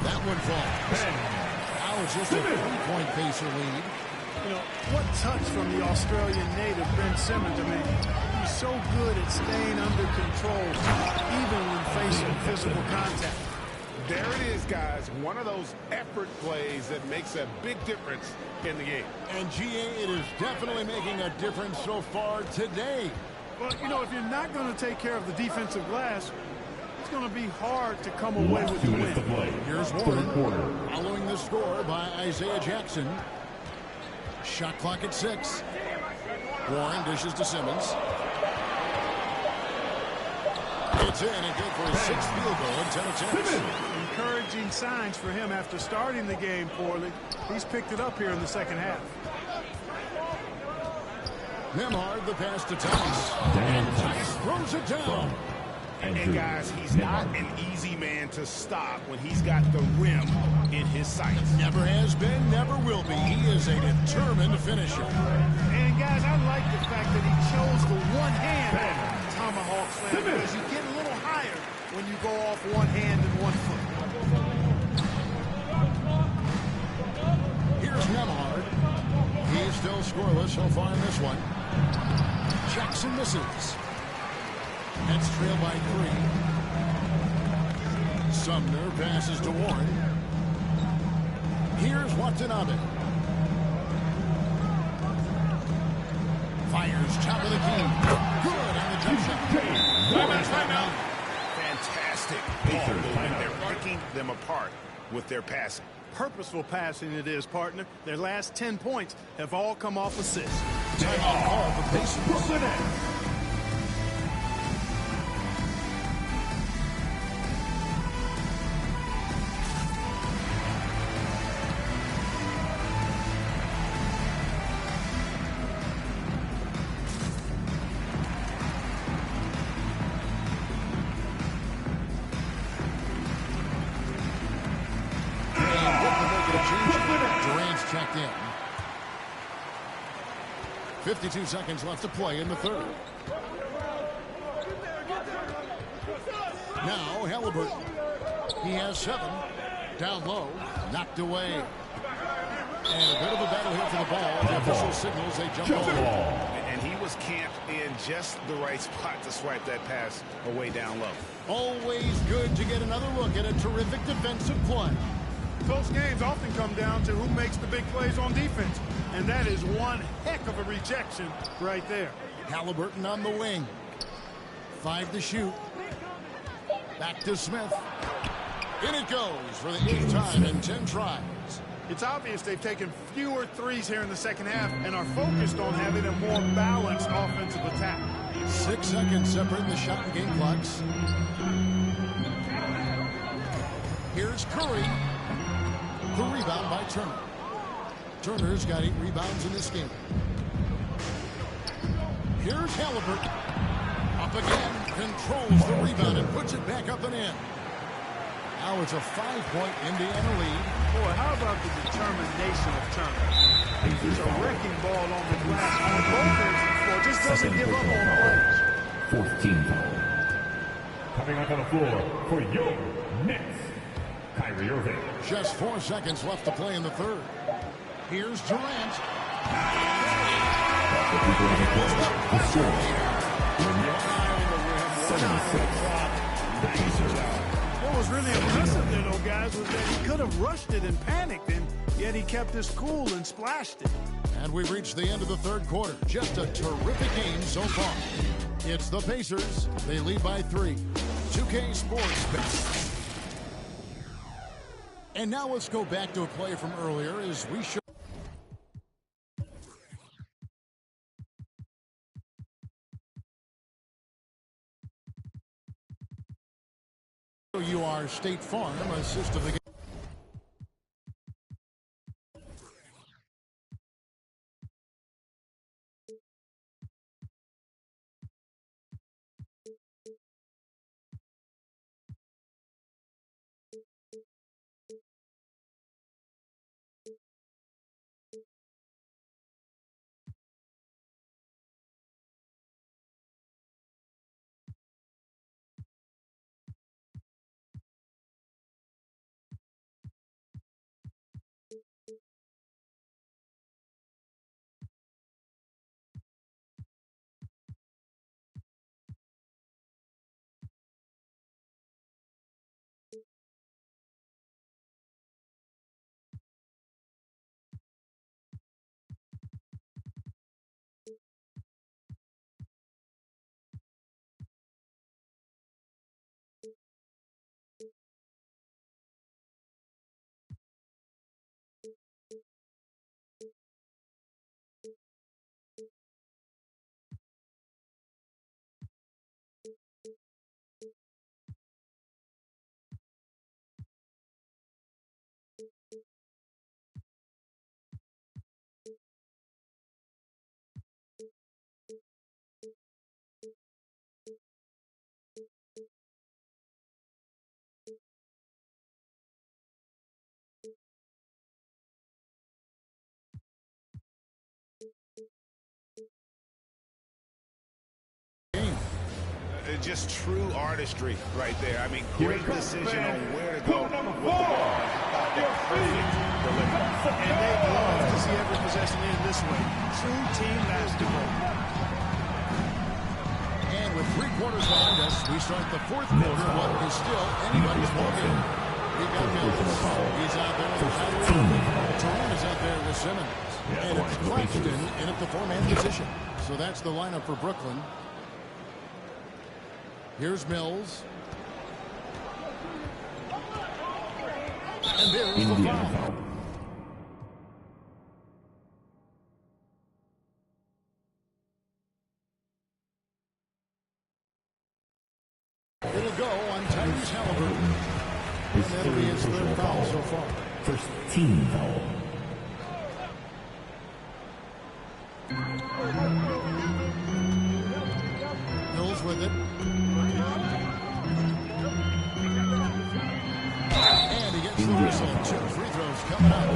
That one falls. Now it's just a 3-point Pacer lead. You know, what touch from the Australian native, Ben Simmons. I mean, he's so good at staying under control, even when facing physical contact. There it is, guys. One of those effort plays that makes a big difference in the game. And GA, it is definitely making a difference so far today. Well, you know, if you're not going to take care of the defensive glass, it's going to be hard to come away with the win. Here's Warren, following the score by Isaiah Jackson. Shot clock at 6. Warren dishes to Simmons. It's in and good for his 6th field goal in 10 attempts. Encouraging signs for him after starting the game poorly. He's picked it up here in the second half. Nembhard, the pass to Tice. And Tice throws it down. And guys, he's not an easy man to stop when he's got the rim in his sights. Never has been, never will be. He is a determined finisher. And guys, I like the fact that he chose the one-hand tomahawk slam because you get a little higher when you go off one hand and 1 foot. Here's Nembhard. He's still scoreless so far in this one. Jackson misses. Nets trail by 3. Sumner passes to Warren. Here's Watanabe. Fires top of the key. Good on the jump shot. Timeout. Fantastic ball movement. They're picking them apart with their passing. Purposeful passing it is, partner. Their last 10 points have all come off assists. Timeout call for Pacers. 52 seconds left to play in the third. Now Halliburton. He has 7. Down low. Knocked away. And a bit of a battle here for the ball. The official signals they jump on the ball. And he was camped in just the right spot to swipe that pass away down low. Always good to get another look at a terrific defensive play. Close games often come down to who makes the big plays on defense. And that is one heck of a rejection right there. Halliburton on the wing. 5 to shoot. Back to Smith. In it goes for the 8th time in 10 tries. It's obvious they've taken fewer threes here in the second half and are focused on having a more balanced offensive attack. 6 seconds separating the shot and game clocks. Here's Curry. The rebound by Turner. Turner's got 8 rebounds in this game. Here's Halliburton. Up again. Controls the rebound and puts it back up and in. Now it's a 5-point Indiana lead. Boy, how about the determination of Turner? He's a wrecking ball on the glass on both ends of the floor. Just doesn't give up on plays. 4th team foul. Coming onto the floor for your Knicks, Kyrie Irving. Just 4 seconds left to play in the third. Here's Durant. The score. 76. What was really impressive there, though, guys, was that he could have rushed it and panicked, and yet he kept his cool and splashed it. And we've reached the end of the third quarter. Just a terrific game so far. It's the Pacers. They lead by 3. 2K Sports. And now let's go back to a play from earlier as we show you are State Farm, assist of the game. Just true artistry right there. I mean, great decision on where to go with the ball. Perfect delivery. And they love to see every possession in this way. True team basketball. And with 3 quarters behind us, we start the 4th quarter. What is still anybody's ball game. We've got Mills. He's out there with Kyrie. Jerome is out there with Simmons. And it's Claxton in at the 4-man position. So that's the lineup for Brooklyn. Here's Mills. And there's the foul. It'll go on Tyrese Halliburton. And that'll be his 3rd foul so far. First team foul. Mills with it. And he gets the whistle. 2 free throws coming out.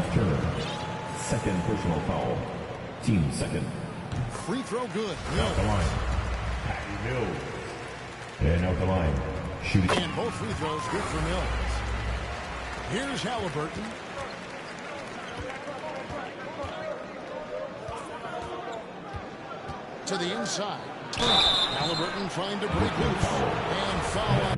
Second personal foul. Team second. Free throw good. Out the line. Patty Mills. And out the line. Shooting. And both free throws good for Mills. Here's Halliburton. To the inside. Halliburton trying to break loose. And foul out.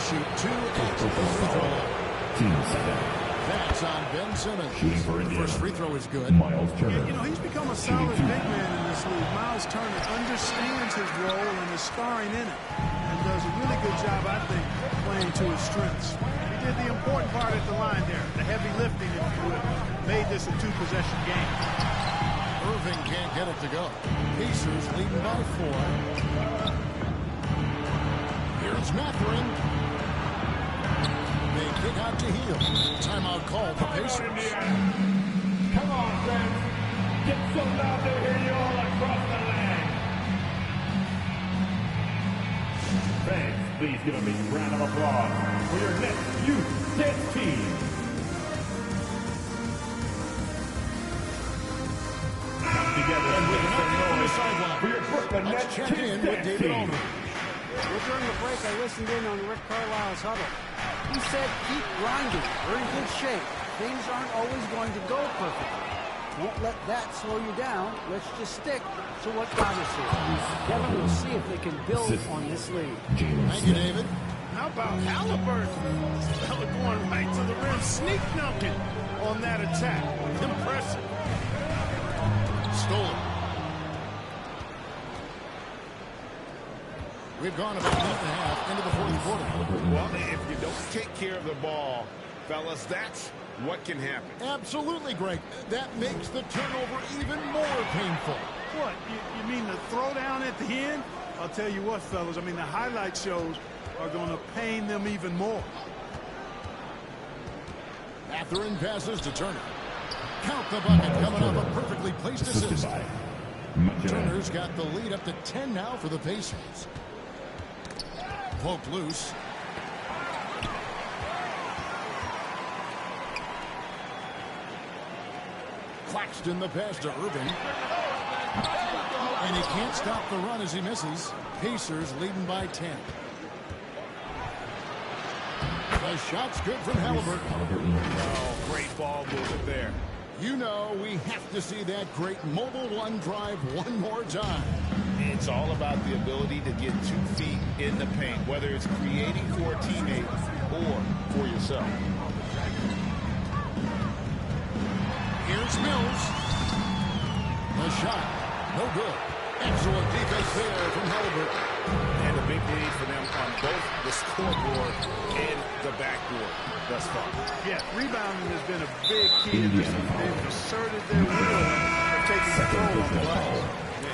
Shoot two at the free throw line. Team 7. That's on Ben Simmons. Shooting for The Indiana. first free throw is good. Miles Turner. You know, he's become a solid big man in this league. Miles Turner understands his role and is starring in it. And does a really good job, I think, playing to his strengths. He did the important part at the line there. The heavy lifting, if you would. Made this a two-possession game. Irving can't get it to go. Pacers leading by 4. Here's Mathurin. They kick out to Heel. Timeout call for Pacers. Come on, friends. Get so loud to hear you all across the land. Fans, please give a big round of applause for your next youth dance team. Come together and make some noise for your Brooklyn Nets check in with David Aldridge. Well, during the break, I listened in on Rick Carlisle's huddle. He said, keep grinding. We're in good shape. Things aren't always going to go perfectly. Don't let that slow you down. Let's just stick to what got us here. Kevin will see if they can build on this lead. Thank you, David. How about Halliburton? This fella going right to the rim, sneak dunking on that attack. Impressive. Stolen. We've gone about a minute and a half into the fourth quarter. Well, if you don't take care of the ball, fellas, that's what can happen. Absolutely, Greg. That makes the turnover even more painful. What, you mean the throwdown at the end? I'll tell you what, fellas, I mean, the highlight shows are going to pain them even more. Mathurin passes to Turner. Count the bucket coming off a perfectly placed assist. Turner's got the lead up to 10 now for the Pacers. Poked loose. Claxton the pass to Irving. And he can't stop the run as he misses. Pacers leading by 10. The shot's good from Halliburton. Oh, great ball movement there. You know, we have to see that great mobile one drive one more time. It's all about the ability to get 2 feet in the paint, whether it's creating for a teammate or for yourself. Here's Mills. The shot, no good. Excellent defense there from Halliburton. And a big lead for them on both the scoreboard and the backboard thus far. Yeah, rebounding has been a big key to this. They've asserted their will of taking control of the glass.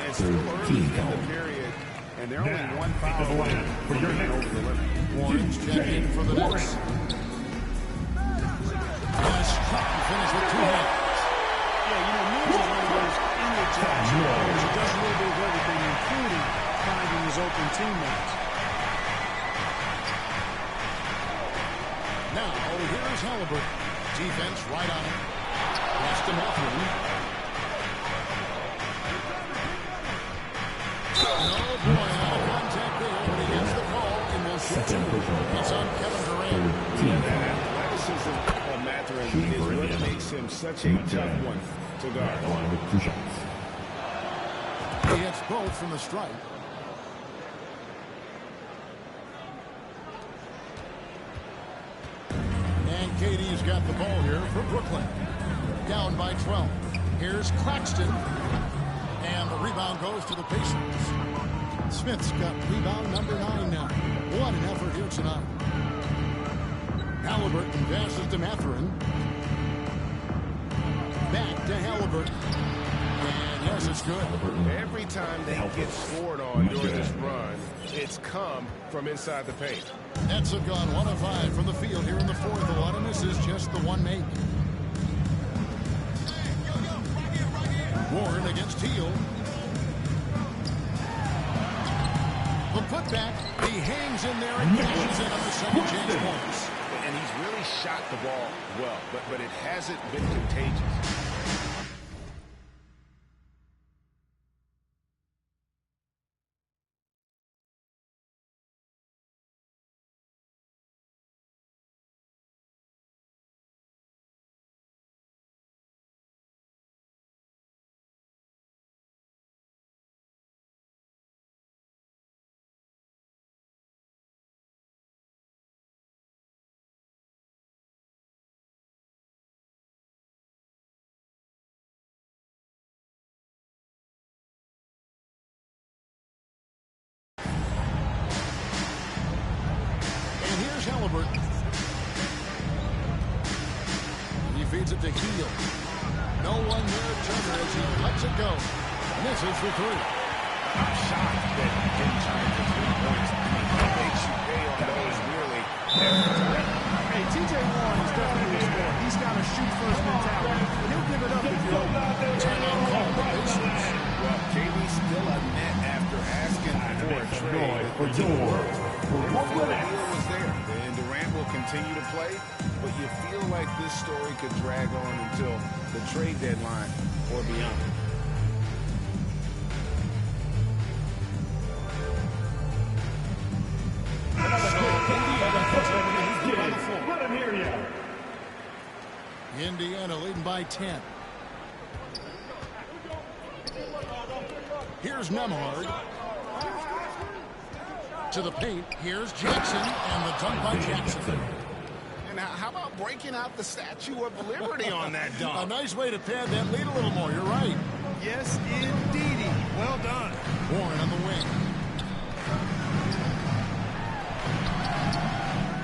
And still early in the period, and they're only one foul away from being over the limit. Warren's check in for the Knicks. And a strong finish with 2 hands. Yeah, you know, Mills is one of those energized players who does a little bit of everything, including finding his open teammates. Now, here's Halliburton. Defense right on him. Pass to Matthew. No, boy, out of contact there, but he gets the call and will shoot two. It's on Kevin Durant. Yeah, that athleticism of Mathurin is what makes him such a tough one to guard. He hits both from the stripe. And KD's got the ball here for Brooklyn. Down by 12. Here's Claxton. And the rebound goes to the Pacers. Smith's got rebound number 9 now. What an effort here tonight. Halliburton passes to Mathurin. Back to Halliburton. And yes, it's good. Every time they get scored on during this run, it's come from inside the paint. Nets have gone 1 of 5 from the field here in the fourth. A lot of misses, just the one make. Warren against Teal. The putback. He hangs in there and cashes in on the second chance points. And he's really shot the ball well, but it hasn't been contagious. Halliburton. He feeds it to Heel. No one near Turner as he lets it go. Misses for 3. I'm shocked that he didn't try for 3 points. He makes you pay on those really every time. Hey, TJ Warren is definitely a scorer. He's got a shoot-first mentality, and he'll give it up if you're open. Timeout call the Pacers. Well, KD's still a net after asking for a trade. The deal was there, and Durant will continue to play, but you feel like this story could drag on until the trade deadline or beyond. Indiana leading by 10. Here's Nemhard. To the paint. Here's Jackson, and the dunk by Jackson. And how about breaking out the Statue of Liberty on that dunk? A nice way to pad that lead a little more. You're right. Yes, indeedy. Well done. Warren on the wing.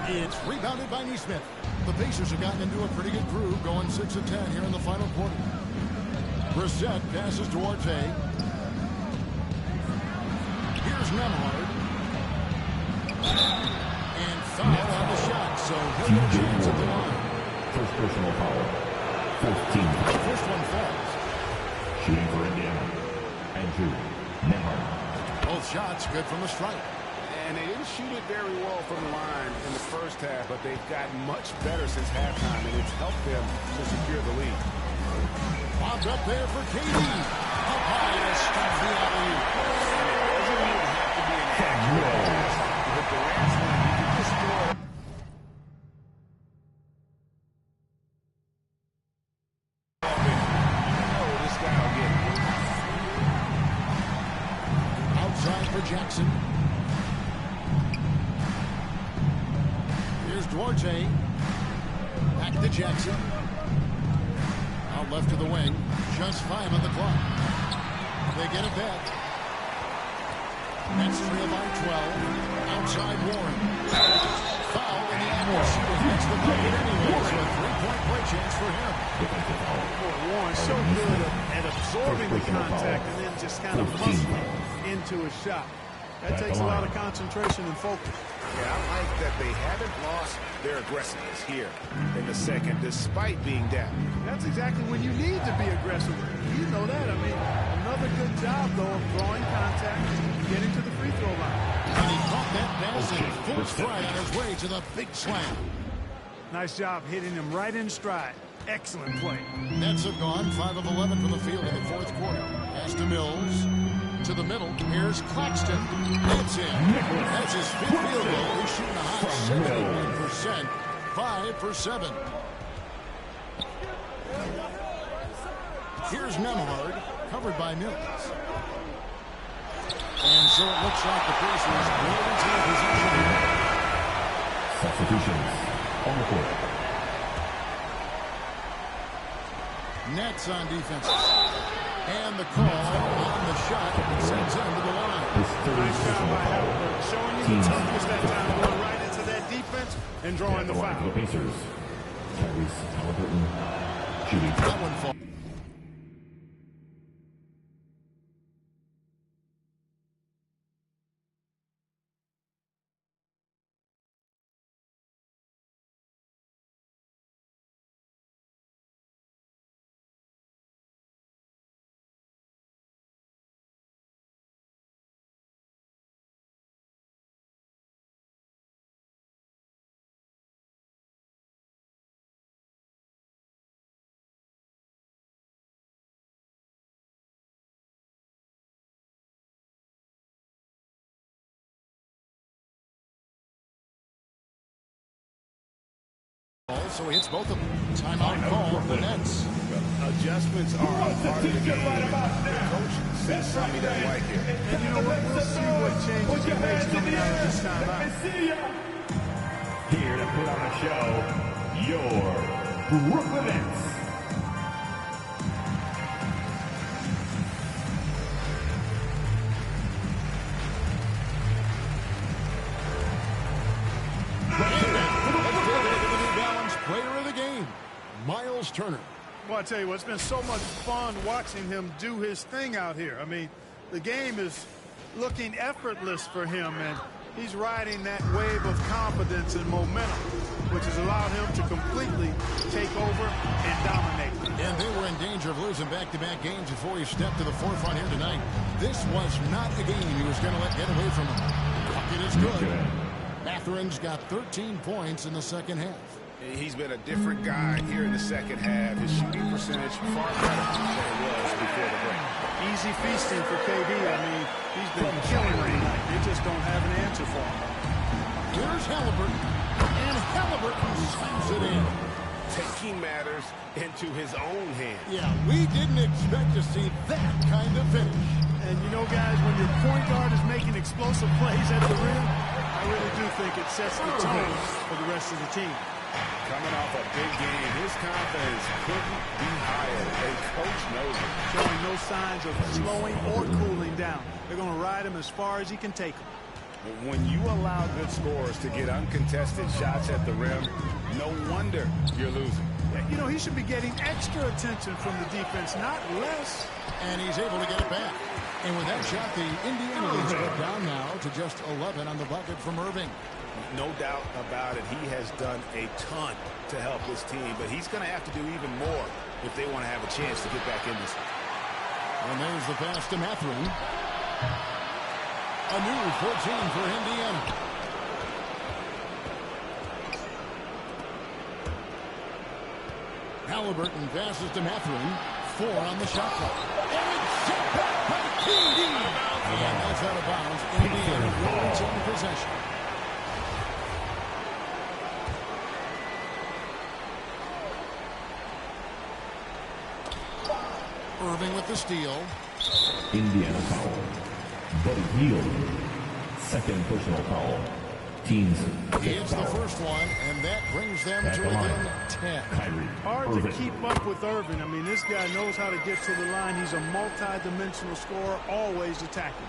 It's rebounded by Neesmith. The Pacers have gotten into a pretty good groove, going 6 of 10 here in the final quarter. Brissett passes to Arte. Here's Nemhard. And foul on the shot, so he'll get a chance at the line. First personal foul. 15. The first one falls. Shooting for Indiana. Andrew Nemhard. Both shots good from the stripe. And they didn't shoot it very well from the line in the first half, but they've gotten much better since halftime, and it's helped them to secure the lead. Bobbed up there for KD. Up high to stop the alley-oop. It doesn't even have to be an accurate pass. With the last one, you can just throw it. You know this guy will get it. Outside for Jackson. Here's Duarte. Back to Jackson. Out left to the wing. Just 5 on the clock. They get it back. Next trail by 12. Outside Warren. Foul in the act. Gets the bucket anyway, so a 3-point play chance for him. Warren's so good at absorbing the contact and then just kind of muscling into a shot. That takes a lot of concentration and focus. Yeah, I like that they haven't lost their aggressiveness here in the second, despite being down. That's exactly when you need to be aggressive. You know that. I mean, another good job, though, of drawing contact and getting to the free throw line. And he caught that pass in full stride on his way to the big slam. Nice job hitting him right in stride. Excellent play. Nets have gone 5 of 11 from the field in the fourth quarter. Pass to Mills. To the middle. Here's Claxton. That's in. That's his fifth field goal. He's shooting a high 71%. 5 for 7. Here's Nemhard, covered by Mills. And so it looks like the Pacers will retain possession. Substitutions on the court. Nets on defense. And the call on the shot sends him to the line. Nice job by Halliburton, showing you the toughness that time, going right into that defense and drawing the foul. The Pacers. Tyrese Halliburton shooting. That one falls. So he hits both of them. Timeout call for the Nets. Adjustments are a part of the game. The coach says something he doesn't like here. And you know what? We'll see what changes he makes coming out of this timeout. Here to put on a show, your Brooklyn Nets. Player of the game, Miles Turner. Well, I tell you what, it's been so much fun watching him do his thing out here. I mean, the game is looking effortless for him, and he's riding that wave of confidence and momentum, which has allowed him to completely take over and dominate. And they were in danger of losing back-to-back games before he stepped to the forefront here tonight. This was not a game he was going to let get away from him. The bucket is good. Matherin's got 13 points in the second half. He's been a different guy here in the second half. His shooting percentage far better than it was before the break. Easy feasting for KD. I mean, he's been killing it tonight. They just don't have an answer for him. Here's Halliburton. And Halliburton slams it in. Taking matters into his own hands. Yeah, we didn't expect to see that kind of finish. And you know, guys, when your point guard is making explosive plays at the rim, I really do think it sets the tone for the rest of the team. Coming off a big game, his confidence couldn't be higher, and coach knows it. Showing no signs of slowing or cooling down. They're going to ride him as far as he can take him. When you allow good scorers to get uncontested shots at the rim, no wonder you're losing. You know, he should be getting extra attention from the defense, not less. And he's able to get it back. And with that shot, the Indiana leads go down now to just 11 on the bucket from Irving. No doubt about it. He has done a ton to help this team, but he's going to have to do even more if they want to have a chance to get back in this. And there's the pass to Mathurin. A new 14 for Indiana. Halliburton passes to Mathurin. 4 on the shot clock. And it's set back by KD. And that's out of bounds. Indiana will retain possession. Irving with the steal. Indiana foul. Buddy Hield. Second personal foul. Teams. It's the first one, and that brings them to within 10. Hard to keep up with Irving. I mean, this guy knows how to get to the line. He's a multi-dimensional scorer, always attacking.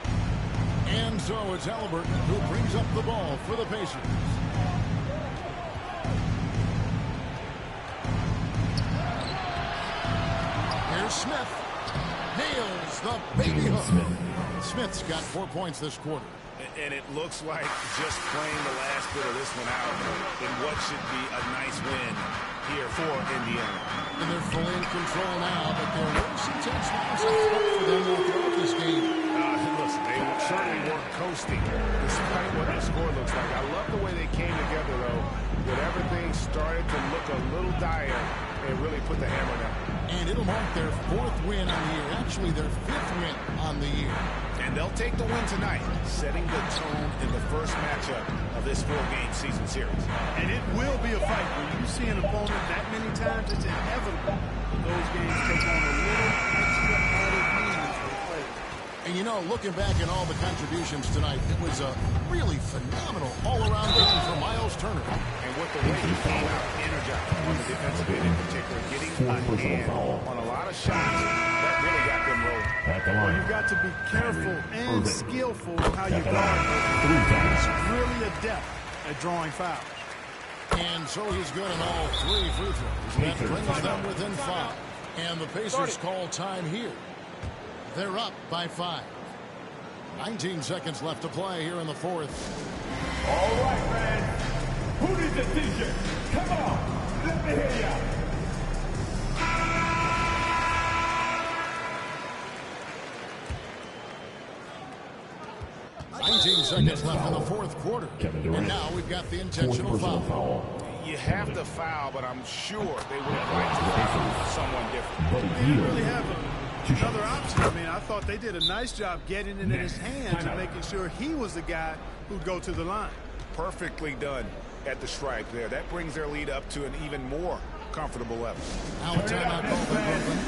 And so it's Halliburton who brings up the ball for the Pacers. Here's Smith. Nails the baby hook. Smith's got 4 points this quarter. And it looks like just playing the last bit of this one out in what should be a nice win here for Indiana. And they're fully in control now, but there were some tense moments for them throughout this game. Look, They certainly weren't coasting, despite what the score looks like. I love the way they came together, though, when everything started to look a little dire and really put the hammer down. And it'll mark their 4th win on the year, actually their 5th win on the year. And they'll take the win tonight, setting the tone in the first matchup of this 4-game season series. And it will be a fight. When you see an opponent that many times, it's inevitable those games take on a little extra added meaning for the players. And you know, looking back at all the contributions tonight, it was a really phenomenal all-around game for Miles Turner. And with the way he came out energized on the defensive end in particular, getting a hand on a lot of shots, that really got them rolling. Well, you've got to be careful and skillful in how you guard him. He's really adept at drawing fouls. And so he's good in all 3 free throws. That brings them within 5. And the Pacers call time here. They're up by 5. 19 seconds left to play here in the 4th. All right, man. Who needs a t-shirt? Come on. Let me hear ya. 19 seconds left in the 4th quarter. And now we've got the intentional foul. You have to foul, but I'm sure they would have liked to foul someone different. They didn't really have another option. I mean, I thought they did a nice job getting it in his hands and making sure he was the guy who'd go to the line. Perfectly done at the stripe there. That brings their lead up to an even more comfortable level. Now a timeout call for Brooklyn.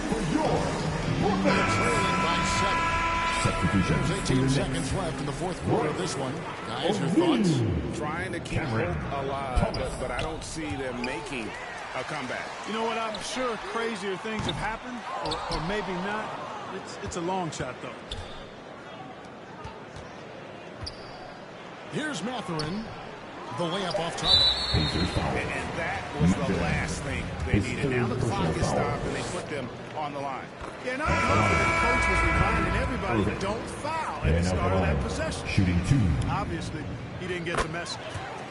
They're trailing by 7. There's 18 seconds left in the 4th quarter of this one. Guys, your thoughts? Trying to keep hope alive, but I don't see them making a comeback. You know what? I'm sure crazier things have happened, or maybe not. It's a long shot, though. Here's Mathurin. The layup off target. And that was the last thing they needed. Now the clock is stopped, and they put them on the line. Yeah, not confident. Coach was reminding everybody, don't foul at the start of that possession. Shooting 2. Obviously, he didn't get the message.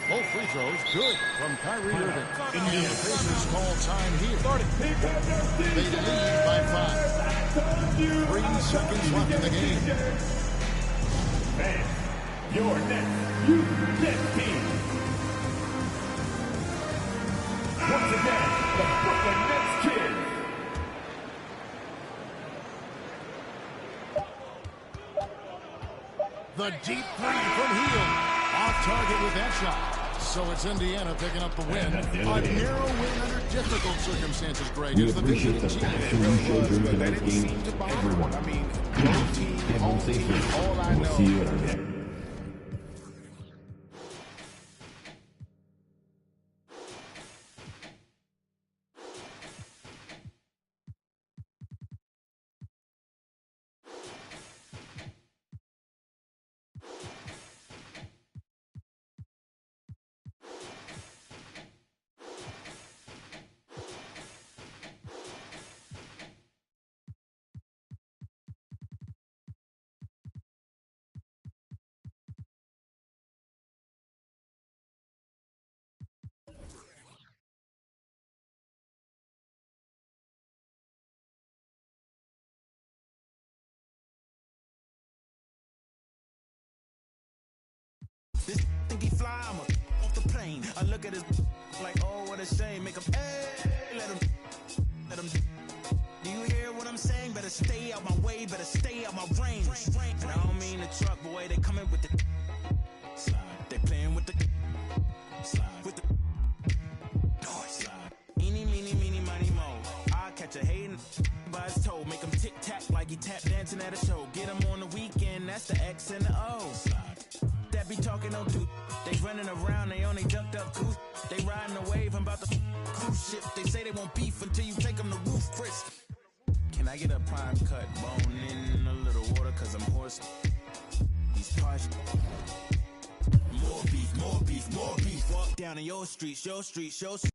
Both free throws good from Kyrie Irving. And the Pacers call time here. They lead by 5. 3 seconds left in the game. Man, your next U10 team. Once again, the Brooklyn Nets Kids. The deep 3 from Hield. Off target with that shot. So it's Indiana picking up the win. A narrow win under difficult circumstances, Greg. We appreciate the passion you showed during tonight's game. Everyone. I mean, no team, home team, all I know. We'll see you at our next. This think he fly, I'm off the plane. I look at his like, oh, what a shame. Make him, hey, let him. Do you hear what I'm saying? Better stay out my way, better stay out my range. And I don't mean the truck, boy, they coming with the slide. They playing with the slide. With the noise. Eeny, meeny, meeny, miny, mo. I catch a hating by his toe. Make him tic-tac like he tap dancing at a show. Get him on the weekend, that's the X and the O. That be talking no dude. They running around, they only ducked up goose. They riding a wave, I'm about to cruise ship. They say they won't beef until you take them to roof, Chris. Can I get a prime cut, bone in a little water, cause I'm hoarse. These parts. More beef, more beef, more beef. Walk down in your streets, your streets, your streets.